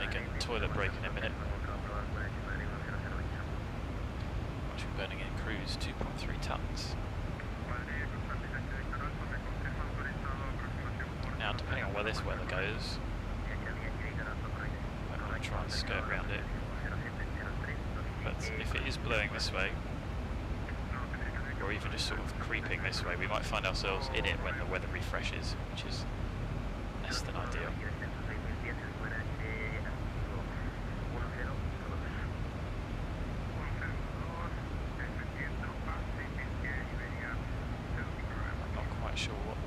A: make a toilet break in a minute. Watch we're burning in cruise 2.3 tons. Now, depending on where this weather goes, I'm going to try and skirt around it. But if it is blowing this way, or even just sort of creeping this way, we might find ourselves in it when the weather refreshes, which is less than ideal. I'm not quite sure what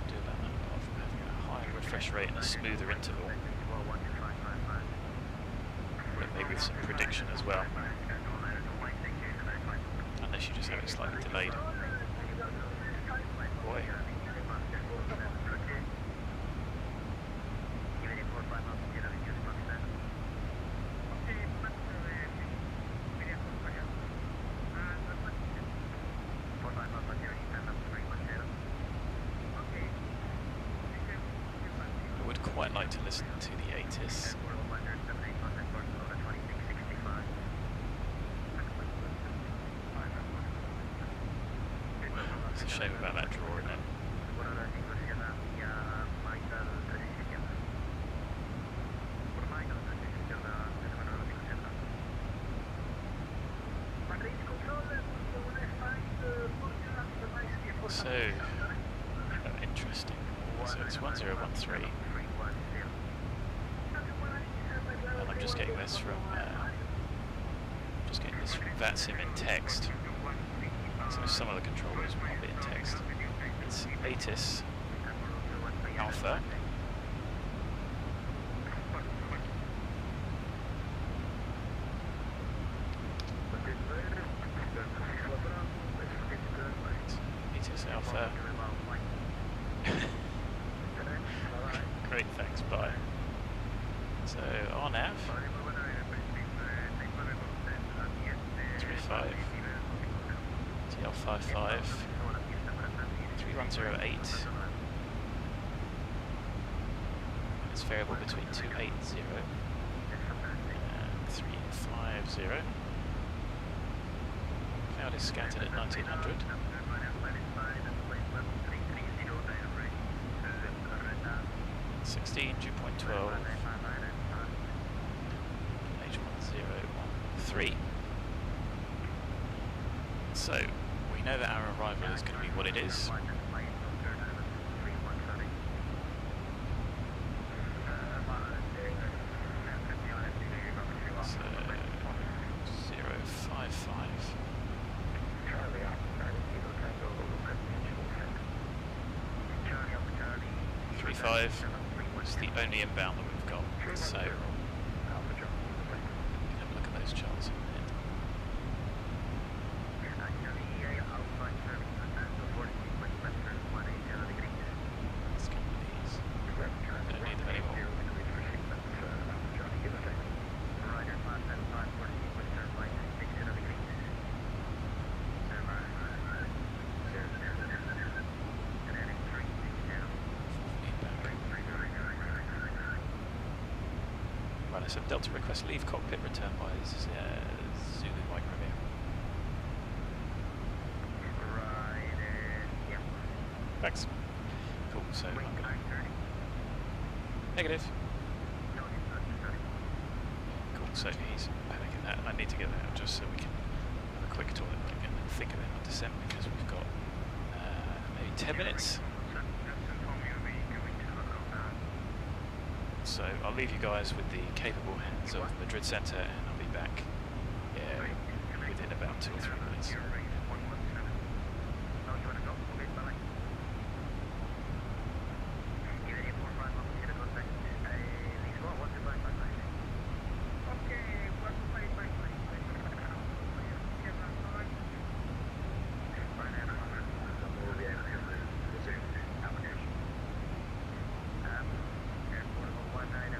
A: to do about that, apart from having a higher refresh rate and a smoother interval. But maybe with some prediction as well. Unless you just have it slightly delayed. Boy. I would quite like to listen to the ATIS. It's a shame about that draw, isn't it? So, interesting. So it's 1013. And I'm just getting this from VATSIM in text. So some of the controllers might be in text. It's ATIS Alpha. ATIS Alpha. Great, thanks, bye. So RNAV 35 TL55 3108. It's variable between 280 and 350. Cloud is scattered at 1900. Dew.12 H1013. So we know that our arrival is going to be what it is. So 055. 35 is the only inbound that we've got. So have a look at those charts in a minute. Let's get these. Don't need them anymore. Right, so Delta request leave cockpit, return by Zulu microwave. Thanks. Cool, so I'm going to... Negative. Cool, so he's panicking that, and I need to get that out just so we can have a quick toilet break and then think about what to send, because we've got maybe 10 minutes. So I'll leave you guys with the capable hands of Madrid Centre, and I'll be back within about 2 or 3 minutes.
B: One 9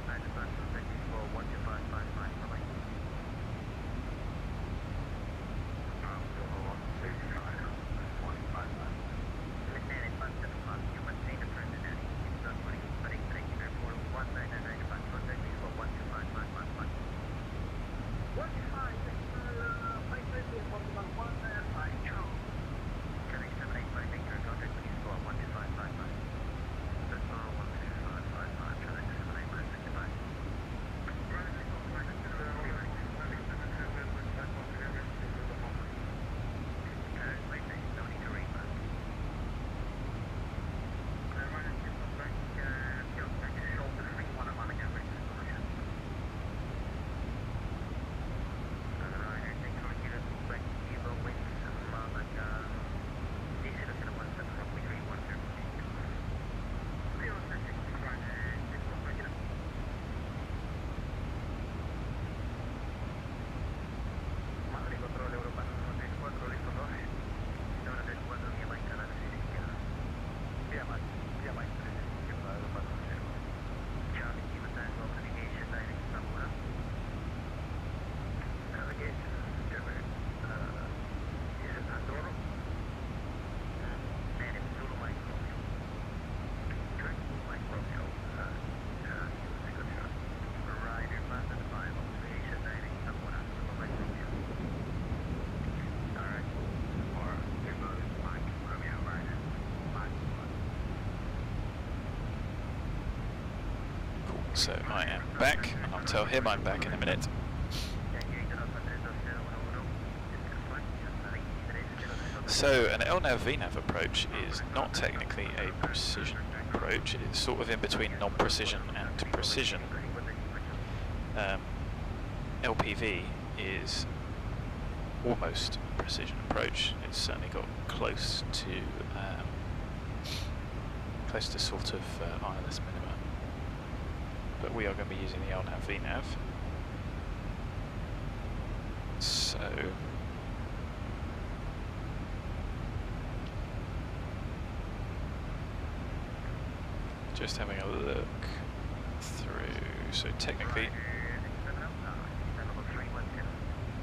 A: So I am back, and I'll tell him I'm back in a minute. So an LNAV VNAV approach is not technically a precision approach. It's sort of in between non-precision and precision. LPV is almost a precision approach. It's certainly got close to sort of ILS minima. But we are going to be using the LNAV VNAV. So just having a look through. So technically,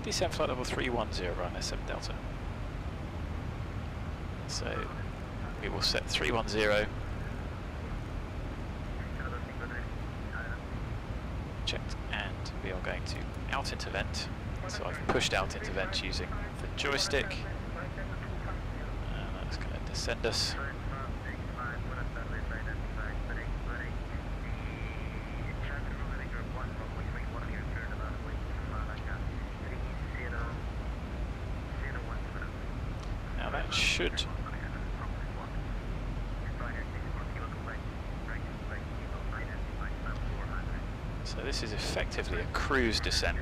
A: descent flight level 310 on SM Delta. So we will set 310. Checked, and we are going to out into vent. So I've pushed out into vent using the joystick, and that's going to descend us. Now that should so this is effectively a cruise descent.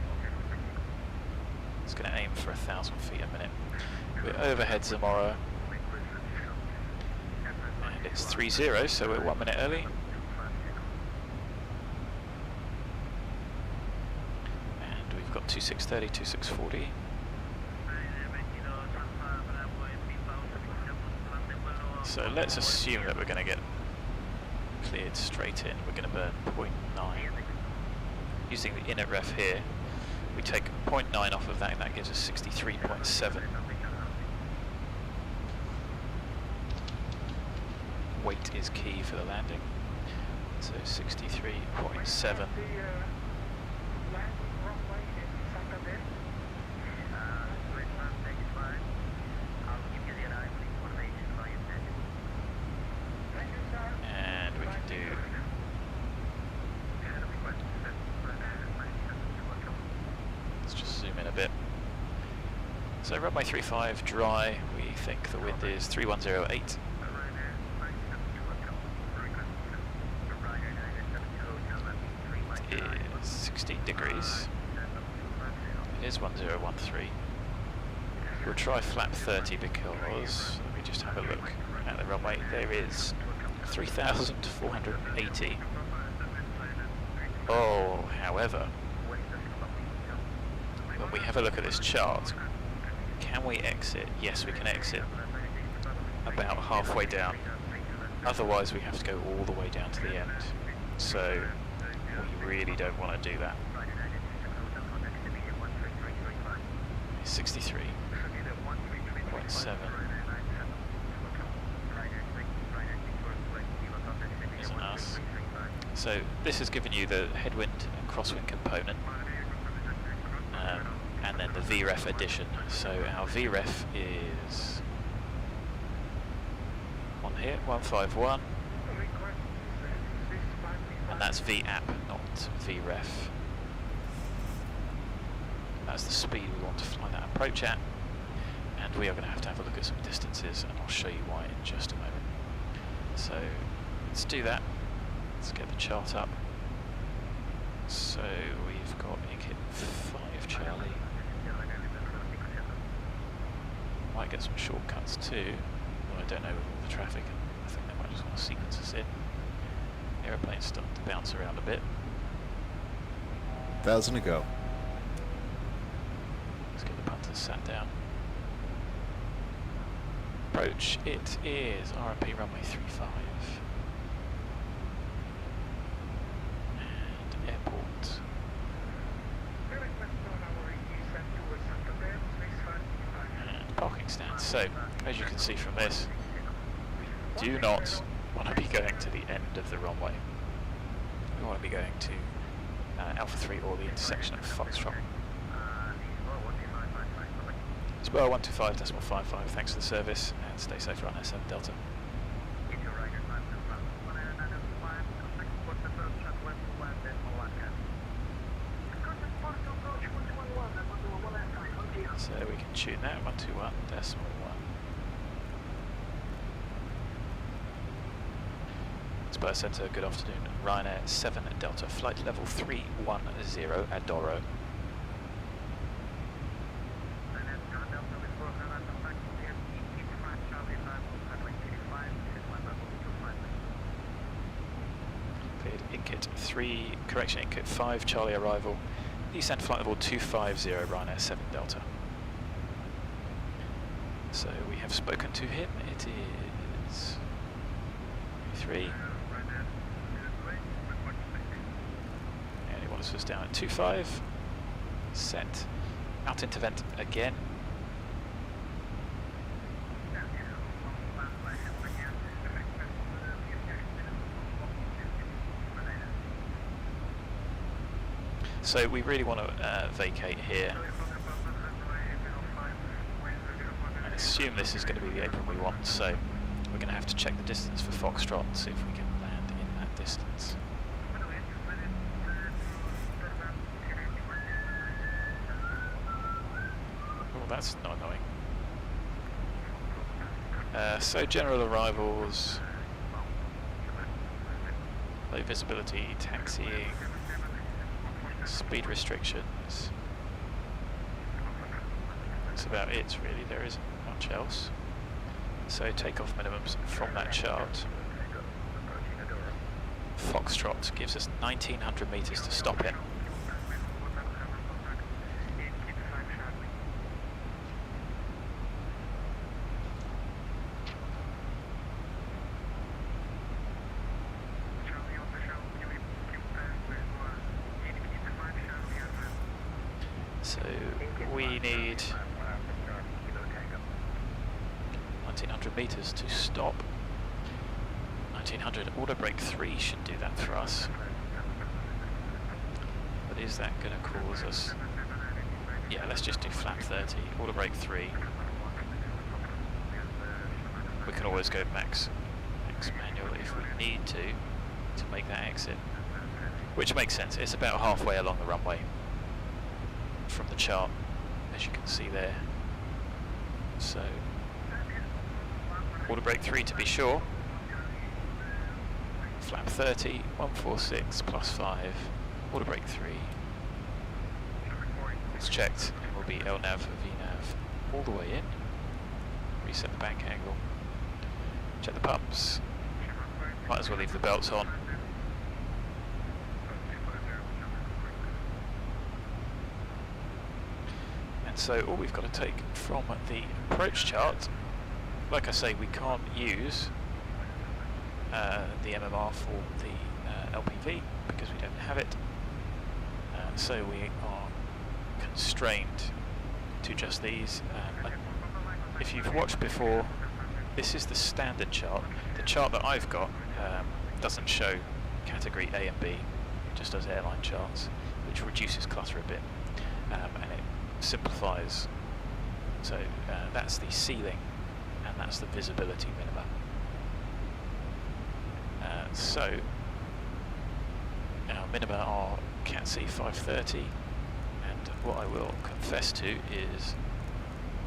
A: It's going to aim for 1,000 feet a minute. We're overhead Zamora, and it's 3-0, so we're 1 minute early. And we've got 2630, 2640. So let's assume that we're going to get cleared straight in. We're going to burn 0.9. Using the inner ref here, we take 0.9 off of that, and that gives us 63.7. Weight is key for the landing. So 63.7. And we can do zoom in a bit. So runway 35 dry, we think the wind is 3108. It is 16 degrees. It is 1013. We'll try flap 30 because, let me just have a look at the runway, there is 3,480. Oh, however, when we have a look at this chart, can we exit? Yes, we can exit about halfway down. Otherwise, we have to go all the way down to the end. So we really don't want to do that. 63.7 isn't us. So this has given you the headwind and crosswind component. And then the VREF addition. So our VREF is on here, 151, and that's VAP, not VREF. That's the speed we want to fly that approach at, and we are going to have a look at some distances, and I'll show you why in just a moment. So let's do that. Let's get the chart up. So we've got INKIT 5 Charlie. Might get some shortcuts too. Well, I don't know with all the traffic. I think they might just want to sequence us in. Aeroplane's starting to bounce around a bit.
H: 1,000 to go.
A: Let's get the punters sat down. Approach, it is RMP runway 35. And airport. And parking stand. So, as you can see from this, we do not want to be going to the end of the runway. We want to be going to Alpha 3 or the intersection of Foxtrot. Spur 125.55, thanks for the service, and stay safe on SM Delta. we can tune that. 121.1. Spur Centre, good afternoon. Ryanair 7 Delta, flight level 310, ADORO. Cleared INKIT 3, correction INKIT 5, Charlie arrival. Descent flight level 250, Ryanair 7 Delta. So we have spoken to him. It is 3. And he wants us down at 25. Set. Out into vent again. So we really want to vacate here. And assume this is going to be the apron we want, so we're going to have to check the distance for Foxtrot and see if we can land in that distance. Oh, that's not annoying. So general arrivals, low visibility, taxiing, speed restrictions. That's about it really, there isn't much else. So takeoff minimums from that chart. Foxtrot gives us 1900 metres to stop in. So we need 1900 metres to stop. 1900, auto brake 3 should do that for us. But is that going to cause us... Yeah, let's just do flap 30, auto brake 3. We can always go max manual if we need to make that exit. Which makes sense, it's about halfway along the runway from the chart, as you can see there. So, auto brake 3 to be sure. Flap 30, 146 plus 5, auto brake 3. It's checked, and will be LNAV, VNAV all the way in. Reset the bank angle. Check the pumps. Might as well leave the belts on. So all we've got to take from the approach chart, like I say, we can't use the MMR for the LPV because we don't have it. So we are constrained to just these. If you've watched before, this is the standard chart. The chart that I've got doesn't show category A and B, it just does airline charts, which reduces clutter a bit, and it simplifies. So that's the ceiling and that's the visibility minimum. So our minima are Cat C 530, and what I will confess to is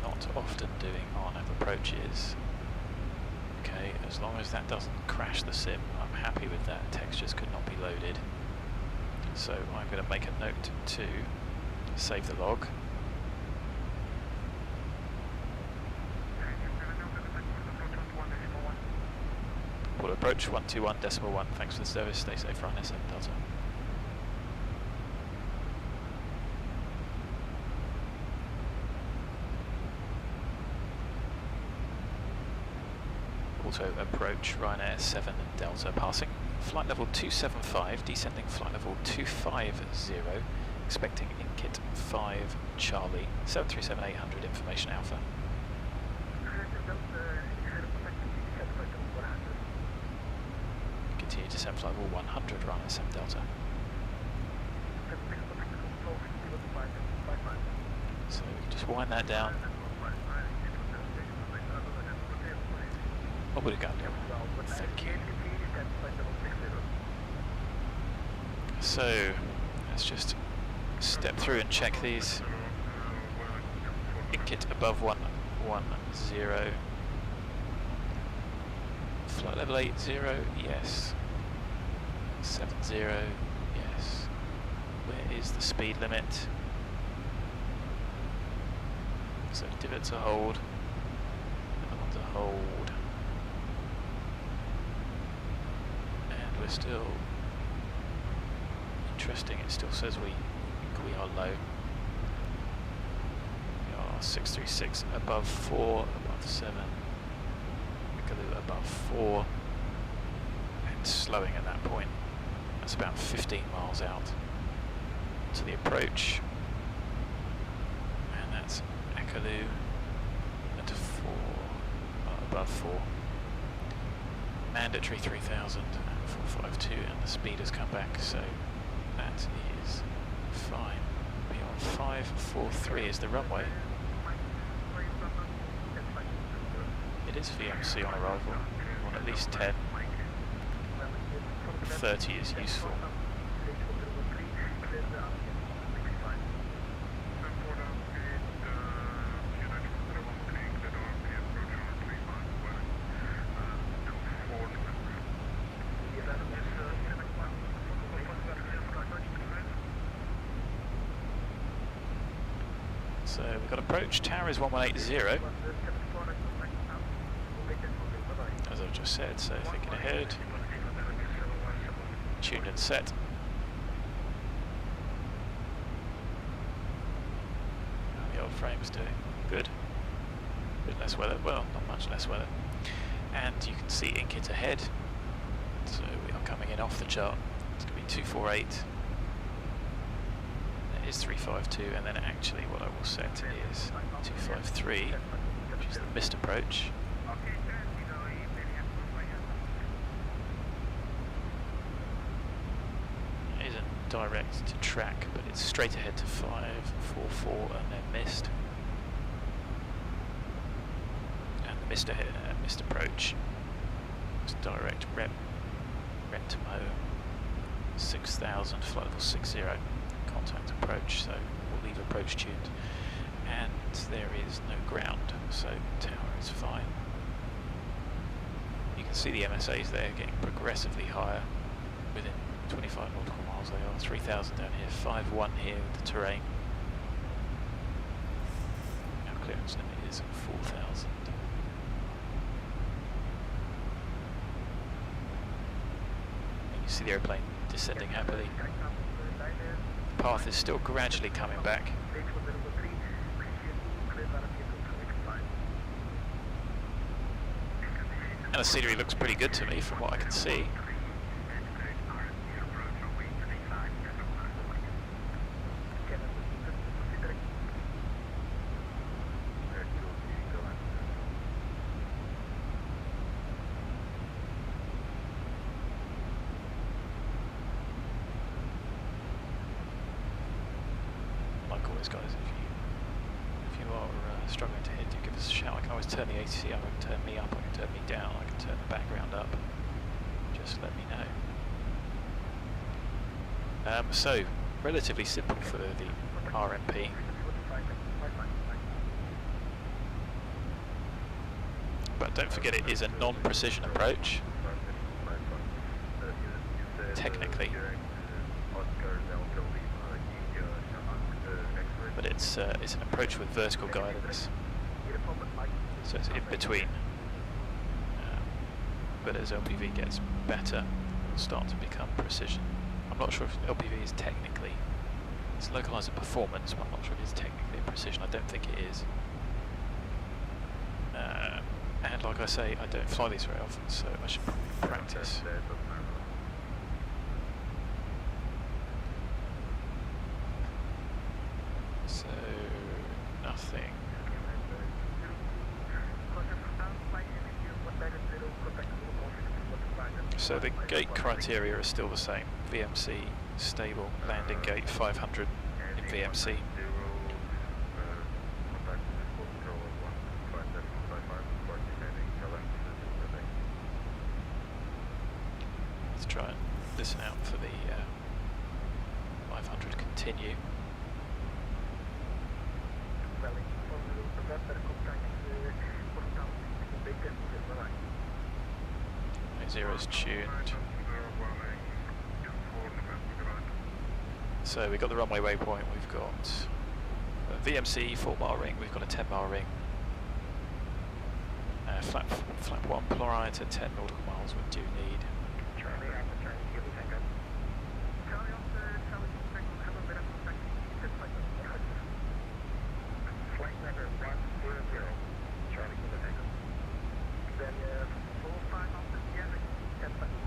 A: not often doing RNAV approaches. Okay, as long as that doesn't crash the sim, I'm happy with that. Textures could not be loaded. So I'm going to make a note to save the log. Port approach 121.1. Thanks for the service. Stay safe, Ryanair 7 Delta. Auto approach Ryanair 7 Delta, passing flight level 275, descending flight level 250, expecting INKIT 5 Charlie, 737-800, information Alpha. Continue to descend flight level 100, Ryanair 7 Delta. So we can just wind that down. What would it go? Thank you. So let's just step through and check these. INKIT above 110. Flight level 80, yes. 70, yes. Where is the speed limit? So divot to hold. Another one to hold. And we're still interesting, it still says we are low. We are 636 above 4, above 7. Above 4 and slowing at that point. That's about 15 miles out to the approach, and that's Akalu at 4, above 4. Mandatory 3000 and 452, and the speed has come back, so that is fine. Beyond 543 is the runway. It is VMC on arrival, on at least 10. 30 is useful. So we've got approach, tower is 1180. As I've just said, so thinking ahead, tuned and set. How the old frame's doing? Good. A bit less weather, well, not much less weather. And you can see INKIT ahead, so we are coming in off the chart. It's going to be 248. It is 352, and then actually what I will set is 253, which is the missed approach. Direct to track, but it's straight ahead to 544 and then missed. And the missed approach is direct rep to Mo 6000, flight level 60, contact approach, so we'll leave approach tuned. And there is no ground, so tower is fine. You can see the MSAs there getting progressively higher within 25 nautical miles. They are 3000 down here, 51 here with the terrain. Our clearance limit is 4000. And you see the airplane descending happily. The path is still gradually coming back. And the scenery looks pretty good to me from what I can see. Guys, if you are struggling to hit, do give us a shout. I can always turn the ATC up, I can turn me up, I can turn me down, I can turn the background up. Just let me know. So, relatively simple for the RMP. But don't forget it is a non-precision approach. Technically. But it's an approach with vertical guidance, so it's in between. But as LPV gets better, it'll start to become precision. I'm not sure if LPV is technically, it's localizer performance, but I'm not sure if it's technically a precision. I don't think it is. And like I say, I don't fly these very often, so I should probably practice. So, nothing. So the gate criteria are still the same. VMC, stable, landing gate 500 in VMC. Let's try and listen out for the 500 continue. 190 is tuned. So we've got the runway waypoint, we've got a VMC 4-mile ring, we've got a 10-mile ring. Flap 1 plurality to 10 nautical miles we do need.
B: Charlie, give me a second. Charlie, have a bit of contact. Flight letter 100. Charlie, give me a second. Then 45 after the end, 10 seconds.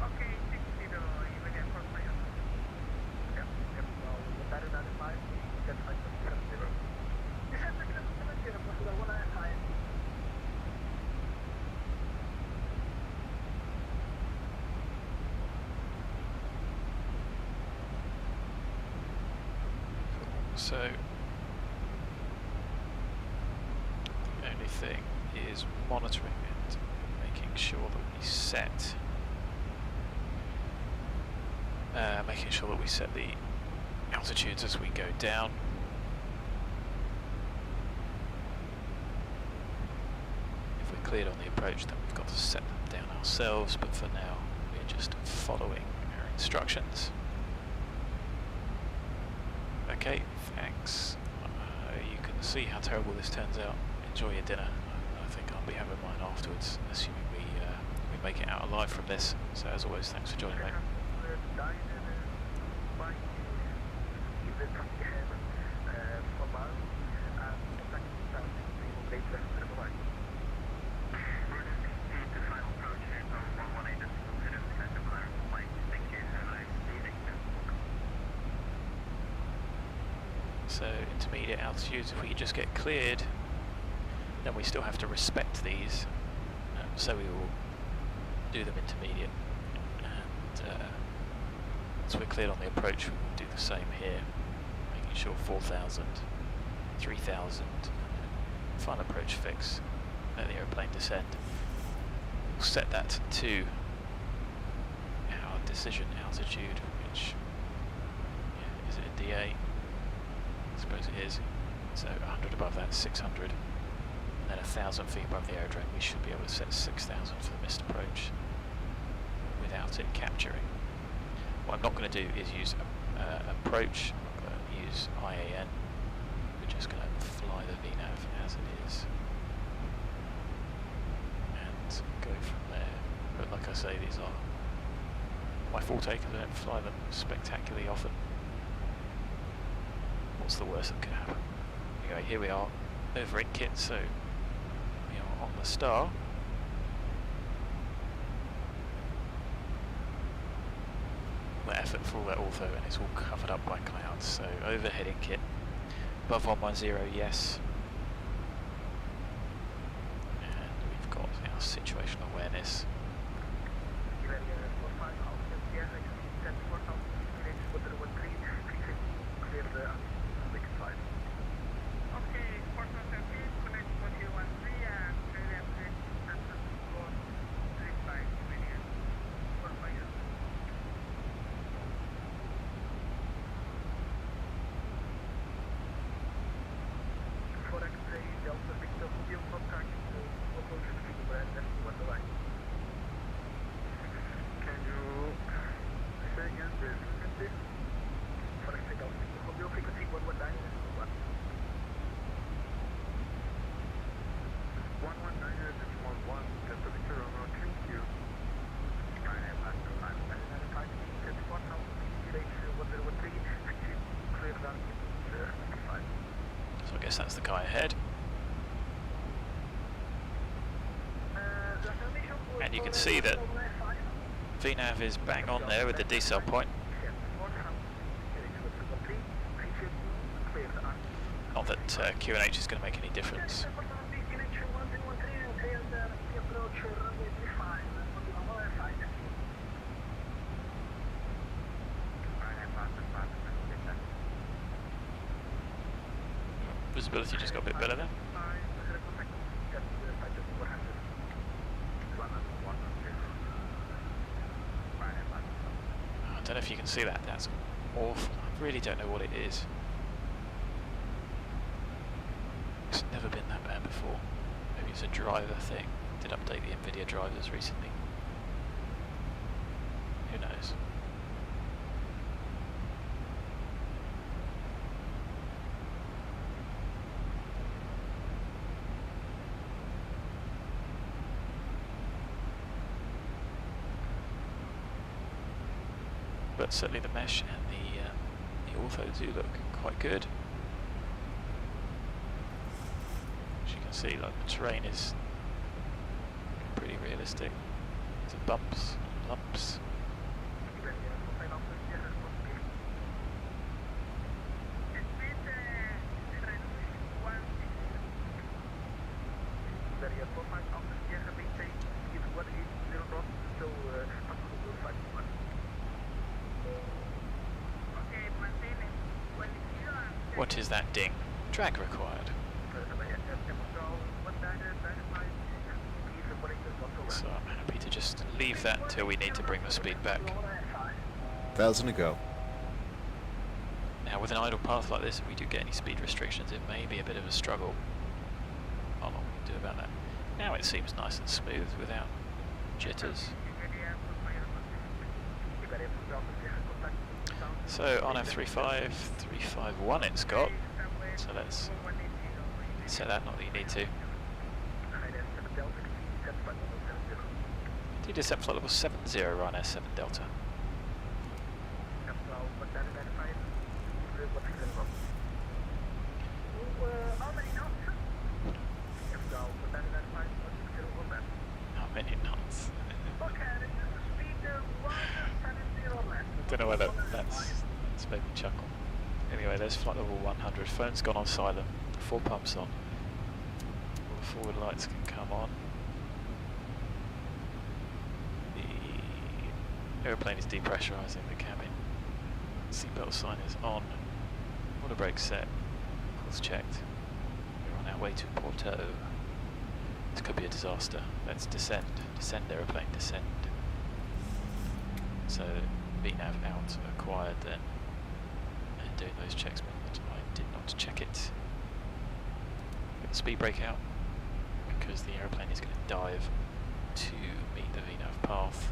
B: Okay, 60, EVGA GTX. Yep, well, the better than 5, 10 seconds, 70. You said the 70, but the one at a time.
A: So the only thing is monitoring and making sure that we set the altitudes as we go down. If we're cleared on the approach, then we've got to set them down ourselves, but for now we're just following our instructions. Okay, thanks. You can see how terrible this turns out. Enjoy your dinner. I think I'll be having mine afterwards, assuming we make it out alive from this. So as always, thanks for joining me. So intermediate altitudes, if we could just get cleared, then we still have to respect these, so we will do them intermediate, and once we're cleared on the approach we will do the same here, making sure 4,000, 3,000, final approach fix, let the aeroplane descend. We'll set that to our decision altitude, which, yeah, is it a DA? I suppose it is. So 100 above that, 600, and then 1,000 feet above the aerodrome we should be able to set 6,000 for the missed approach without it capturing. What I'm not going to do is use approach, I'm going to use IAN. We're just going to fly the VNAV as it is and go from there. But like I say, these are my forte because I don't fly them spectacularly often. What's the worst that could happen? Anyway, here we are over INKIT, so we are on the star. The effort for all that Ortho, and it's all covered up by clouds. So overhead INKIT, above 110, yes. And we've got our situational awareness. So I guess that's the guy ahead. And you can see that VNAV is bang on there with the decel point. Not that QNH is going to make any difference. Visibility just got a bit better there. I don't know if you can see that, that's awful. I really don't know what it is. It's never been that bad before. Maybe it's a driver thing. Did update the NVIDIA drivers recently. Who knows? But certainly the mesh and the Ortho do look quite good. As you can see, like the terrain is pretty realistic. Some bumps, lumps. What is that ding? Drag required. So I'm happy to just leave that until we need to bring the speed back.
H: 1,000 to go.
A: Now with an idle path like this, if we do get any speed restrictions, it may be a bit of a struggle. How long we can do about that. Now it seems nice and smooth without jitters. So on F35, 351 it's got. So let's set that, not that you need to. Do descent flight level 70 Ryanair 7 Delta. How many knots? I don't know whether that's made me chuckle. Anyway, there's flight level 100. Phone's gone on silent. 4 pumps on. All the forward lights can come on. The aeroplane is depressurising the cabin. Seatbelt sign is on. Water brake set. Course checked. We're on our way to Porto. This could be a disaster. Let's descend. Descend, aeroplane, descend. So VNav out acquired then. And doing those checks meant that I did not check it. Get the speed brake out because the aeroplane is going to dive to meet the VNav path.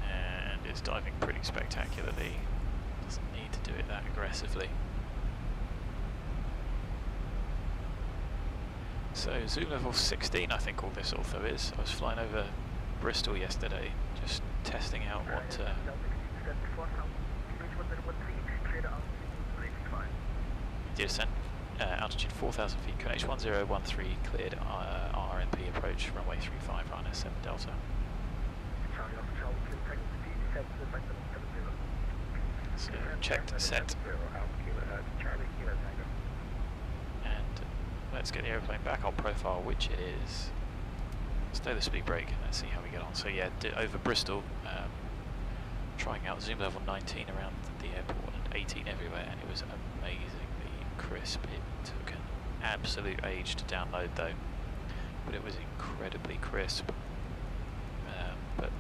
A: And it's diving pretty spectacularly. Doesn't need to do it that aggressively. So zoom level 16 I think all this Ortho is. I was flying over Bristol yesterday, just testing out what descent, altitude 4,000 feet, QNH 1013 cleared RNP approach, runway 35, Ryanair 7 Delta. So checked and set. And let's get the aeroplane back on profile, which it is. Stay the speed brake and let's see how we get on. So yeah, over Bristol, trying out zoom level 19 around the airport and 18 everywhere, and it was amazingly crisp. It took an absolute age to download though, but it was incredibly crisp. But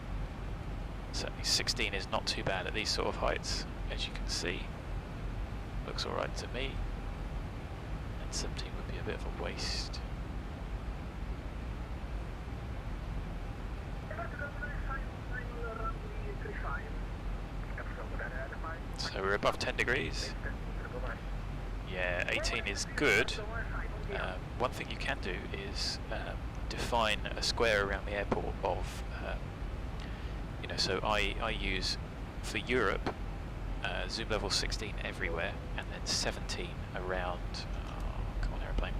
A: certainly 16 is not too bad at these sort of heights, as you can see. Looks alright to me, and 17 would be a bit of a waste. So we're above 10 degrees. Yeah, 18 is good. One thing you can do is define a square around the airport of, you know, so I use for Europe zoom level 16 everywhere, and then 17 around, come on aeroplane,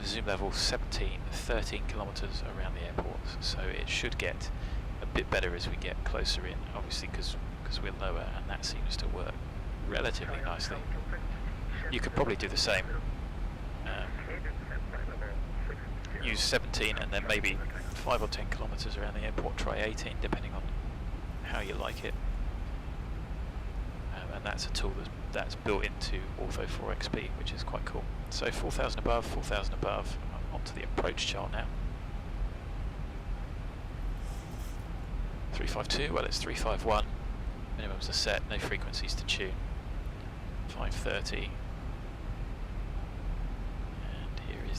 A: zoom level 17, 13 kilometers around the airport. So it should get a bit better as we get closer in, obviously because we're lower, and that seems to work relatively nicely. You could probably do the same. Use 17 and then maybe 5 or 10 kilometers around the airport, try 18 depending on how you like it. And that's a tool that's built into Ortho 4XP, which is quite cool. So 4,000 above, 4,000 above, onto the approach chart now. 352, well it's 351, minimums are set, no frequencies to tune. 530,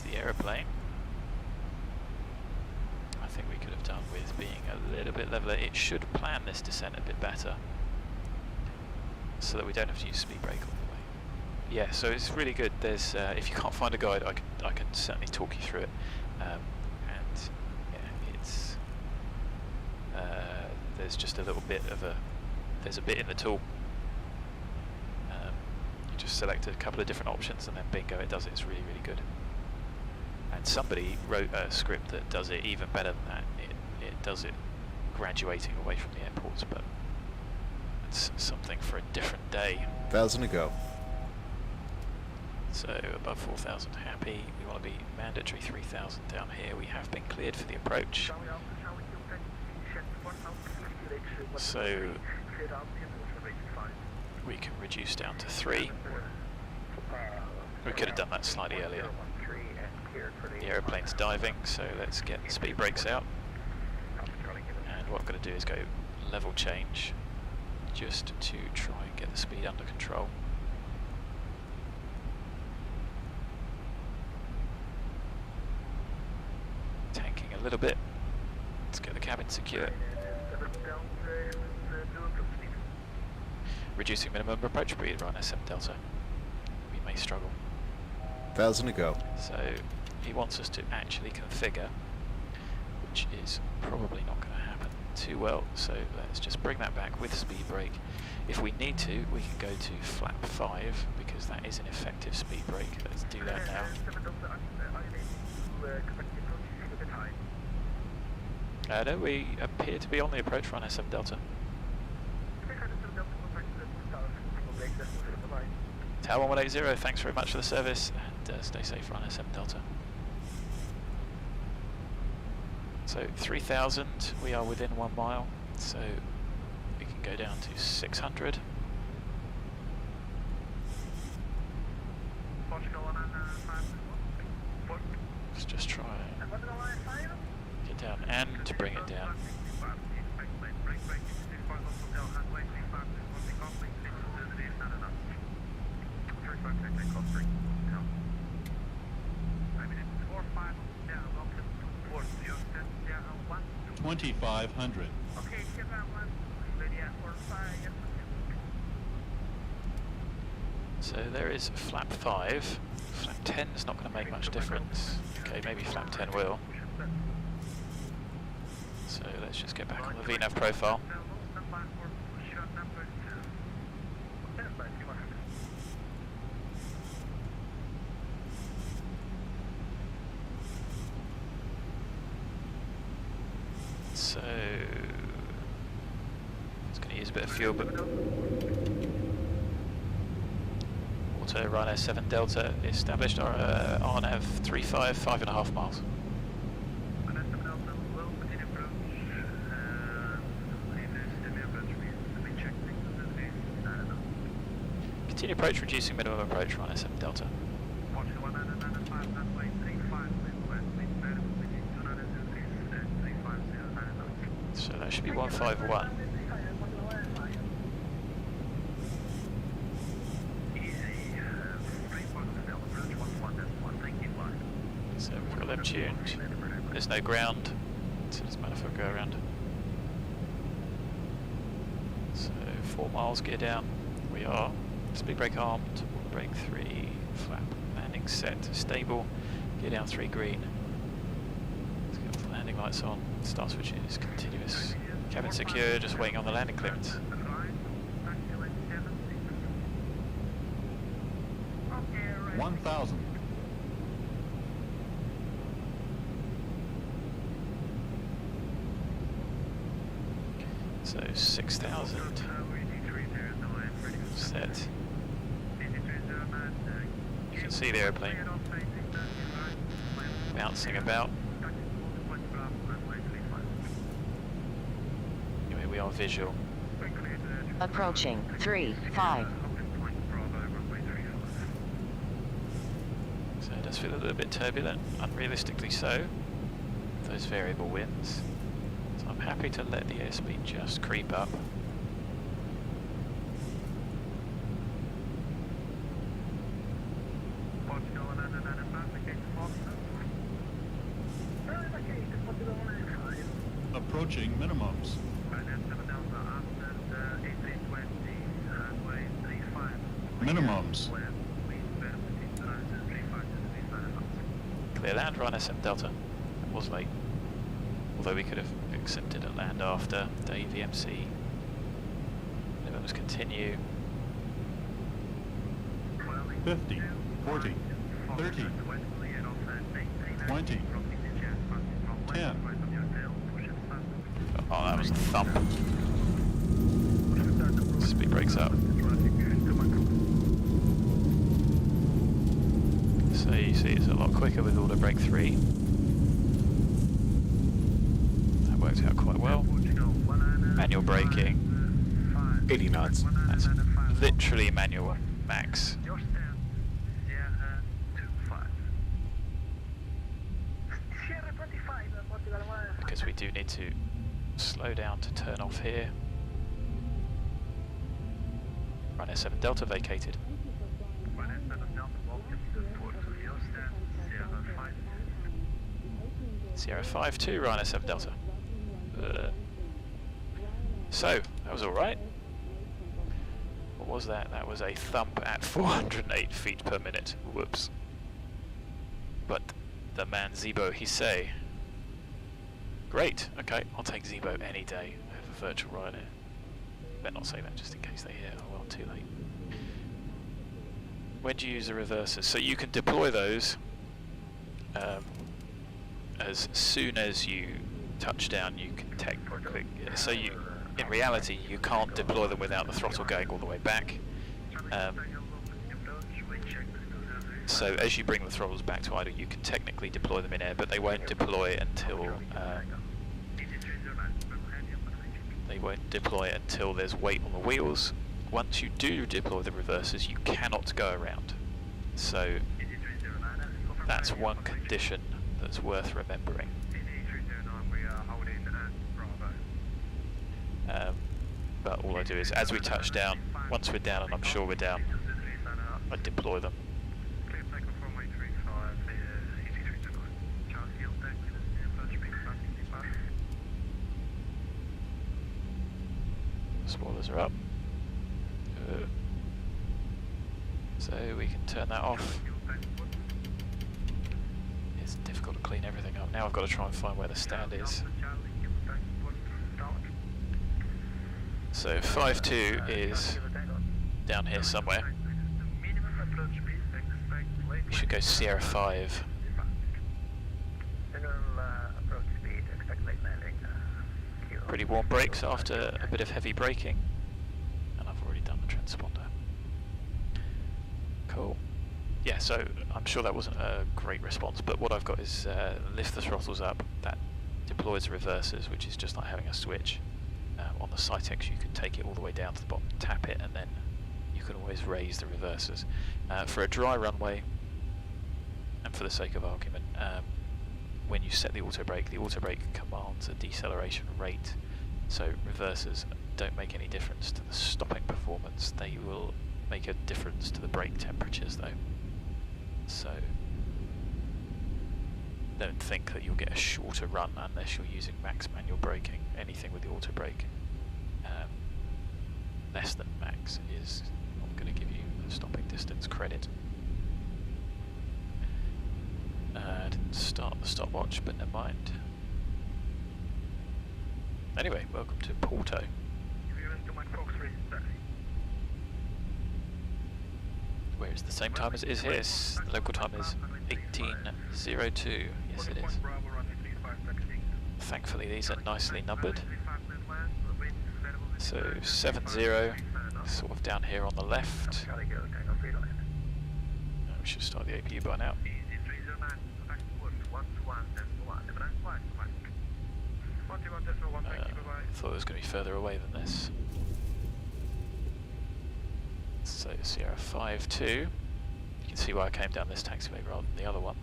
A: There's the aeroplane. I think we could have done with being a little bit leveler. It should plan this descent a bit better, so that we don't have to use speed brake all the way. Yeah, so it's really good. There's if you can't find a guide, I can certainly talk you through it. And yeah, it's there's just a little bit of there's a bit in the tool. You just select a couple of different options and then bingo, it does it. It's really, really good. And somebody wrote a script that does it even better than that. It does it graduating away from the airports, but it's something for a different day.
H: 1,000 to go.
A: So above 4,000 happy. We want to be mandatory 3,000 down here. We have been cleared for the approach. So we can reduce down to 3. We could have done that slightly earlier. The aeroplane's diving, so let's get the speed brakes out. And what I'm going to do is go level change, just to try and get the speed under control. Tanking a little bit. Let's get the cabin secure. Reducing minimum approach speed on S7 Delta. We may struggle.
H: 1,000 to go.
A: So he wants us to actually configure, which is probably not going to happen too well. So let's just bring that back with speed brake. If we need to, we can go to flap 5 because that is an effective speed brake. Let's do that now. No, we appear to be on the approach for S7 Delta. Tower 1180, thanks very much for the service, and stay safe on S7 Delta. So 3,000, we are within 1 mile, so we can go down to 600. Let's just try get down and to bring it down.
I: $2,500.
A: So there is flap 5. Flap 10 is not going to make much difference. Okay, maybe flap 10 will. So let's just get back on the VNAV profile. So it's going to use a bit of fuel, but auto run S7 Delta established our RNAV 35, 5.5 miles. Continue approach, reducing minimum approach run S7 Delta. So that should be 151. So we've got them tuned. There's no ground, so it doesn't matter if we go around. So 4 miles, gear down. We are speed brake armed, brake 3, flap, landing set, stable, gear down 3 green. Let's get the landing lights on, star switch is continuous. Cabin secure, just waiting on the landing clearance.
I: $1,000.
A: So 6,000 set. You can see the airplane bouncing about. Anyway, we are visual.
G: Approaching 3-5.
A: So it does feel a little bit turbulent, unrealistically so, those variable winds. So I'm happy to let the airspeed just creep up.
I: Approaching minimums. Minimums.
A: Clear land, Ryanair 7 Delta. That was late. Although we could have accepted a land after the AVMC. Let us continue.
I: 50, 40, 30, 20, 10.
A: Oh, that was a thump. Speed brakes up. So you see it's a lot quicker with auto brake 3. That worked out quite well. Manual braking.
H: 80 knots.
A: That's literally manual max. Because we do need to slow down to turn off here. Ryanair 7 Delta vacated. Sierra 5-2, Ryanair 7 Delta. So, that was alright. What was that? That was a thump at 408 feet per minute. Whoops. But the man Zibo, he say, great, okay, I'll take Zibo any day over virtual Ryanair. Better not say that just in case they hear, oh well, too late. When do you use the reversers? So you can deploy those as soon as you touch down. You can technically, so you, in reality, you can't deploy them without the throttle going all the way back. So as you bring the throttles back to idle, you can technically deploy them in air, but they won't deploy until there's weight on the wheels. Once you do deploy the reversers, you cannot go around. So that's one condition that's worth remembering. But all I do is, as we touch down, once we're down, and I'm sure we're down, I deploy them. Spoilers are up. So we can turn that off. It's difficult to clean everything up. Now I've got to try and find where the stand is. So 5-2 is down here somewhere. We should go Sierra 5. Pretty warm brakes after a bit of heavy braking. And I've already done the transponder. Cool. Yeah, so I'm sure that wasn't a great response, but what I've got is lift the throttles up. That deploys the reversers, which is just like having a switch. On the Cytex you can take it all the way down to the bottom, tap it, and then you can always raise the reversers. For a dry runway, and for the sake of argument, when you set the auto brake commands a deceleration rate, so reversers don't make any difference to the stopping performance. They will make a difference to the brake temperatures though. So don't think that you'll get a shorter run unless you're using max manual braking. Anything with the auto brake less than max is not going to give you the stopping distance credit. I didn't start the stopwatch, but never mind. Anyway, welcome to Porto. Where it's the same time as it is here. The local time is 18:02. Yes, it is. Thankfully, these are nicely numbered. So 70, sort of down here on the left. We should start the APU by now. Thought it was going to be further away than this. So Sierra 5-2. You can see why I came down this taxiway rather than the other one.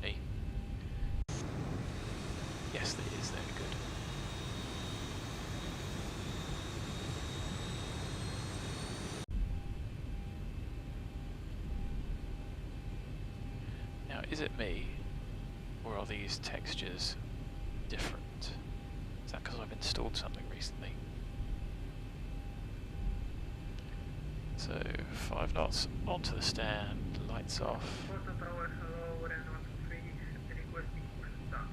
A: E. Yes, it is there. Good. Now is it me, or are these textures different? Is that because I've installed something recently? So 5 knots onto the stand, lights off.
B: Ortho Tower, hello, Orange 123, requesting push start.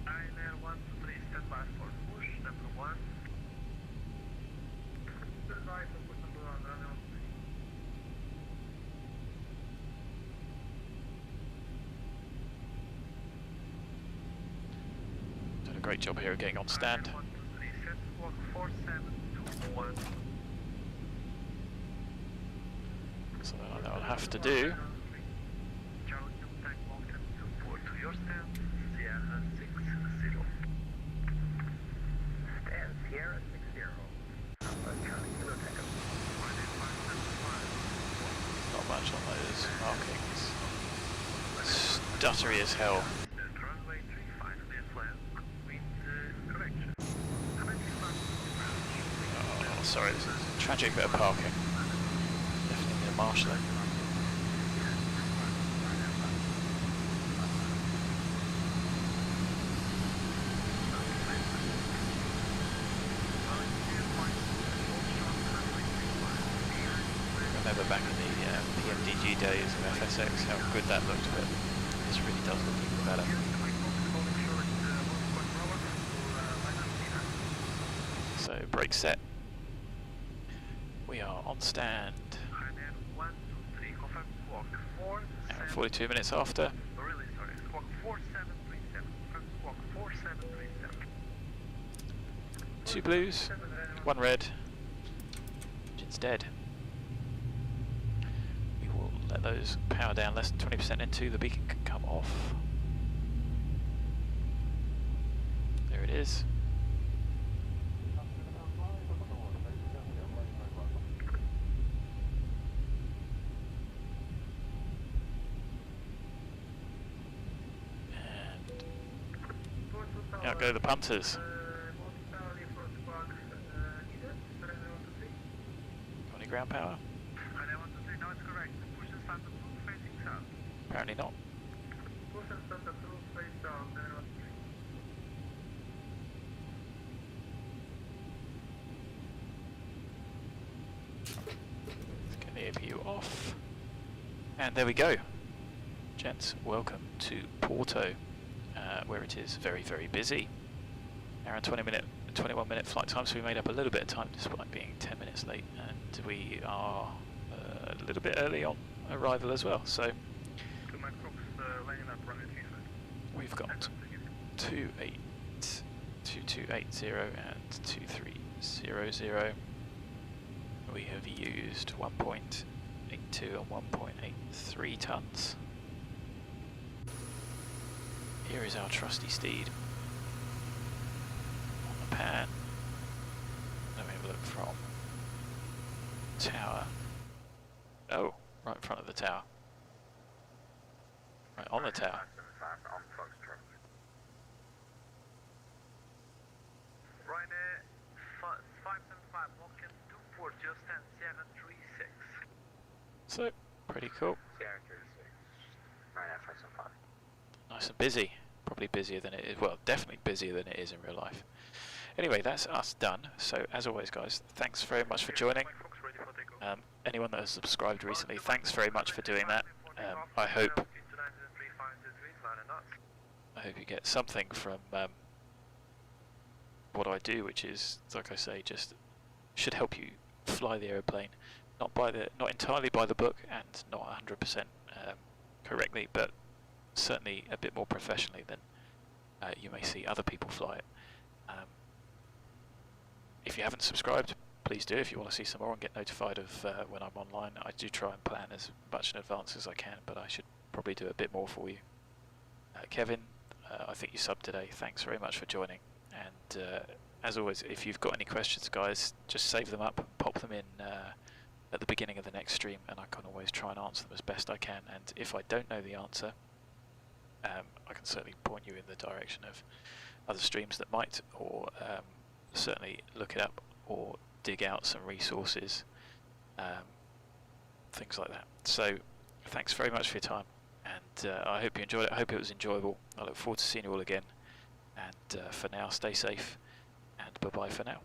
C: Ryanair 123, stand by for push number 1.
B: Stand by for push number 1, Ryanair 123.
A: Done a great job here of getting on stand.
C: Ryanair 123, set squawk 4721.
A: So I'll have to do.
C: Charlie Tank Vulkan 24 to your stand, Sierra 60.
B: Stand Sierra 60. Charlie Kilo Tango.
A: Not much on those markings. Stuttery as hell.
C: Runway 35 clear flat, wind correction.
A: Oh, sorry, this is a tragic bit of parking. Definitely need a marshalling. Remember back in the PMDG days of FSX how good that looked, but this really does look even better. So brake set. We are on stand. And 42 minutes after.
C: Really sorry, squawk 4737. From squawk 4737.
A: 2 blues, 1 red. Engine's dead. We will let those power down less than 20% into the beacon can come off. There it is. Out go the punters. Got any ground power? Apparently not. Let's get the APU off. And there we go. Gents, welcome to Porto. Where it is very, very busy. Hour and 21 minute flight time, so we made up a little bit of time despite being 10 minutes late, and we are a little bit early on arrival as well. So we've got 2280 and 2300. We have used 1.82 and 1.83 tons. Here is our trusty steed on the pan. Let me have a look from tower. Oh, right in front of the tower. Right on the tower.
C: Ryanair 575, Vulkan 24, just stand Sierra 36.
A: So, pretty cool.
E: Sierra 36. Ryanair 575.
A: Nice and busy. Probably busier than it is. Well, definitely busier than it is in real life. Anyway, that's us done. So, as always, guys, thanks very much for joining. Anyone that has subscribed recently, thanks very much for doing that. I hope you get something from what I do, which is, like I say, just should help you fly the aeroplane, not entirely by the book and not 100% correctly, but certainly a bit more professionally than you may see other people fly it. If you haven't subscribed, please do. If you want to see some more and get notified of when I'm online, I do try and plan as much in advance as I can, but I should probably do a bit more for you. Kevin, I think you subbed today. Thanks very much for joining. And as always, if you've got any questions, guys, just save them up, pop them in at the beginning of the next stream, and I can always try and answer them as best I can. And if I don't know the answer, I can certainly point you in the direction of other streams that might, or certainly look it up or dig out some resources, things like that. So thanks very much for your time, and I hope you enjoyed it. I hope it was enjoyable. I look forward to seeing you all again, and for now, stay safe, and bye-bye for now.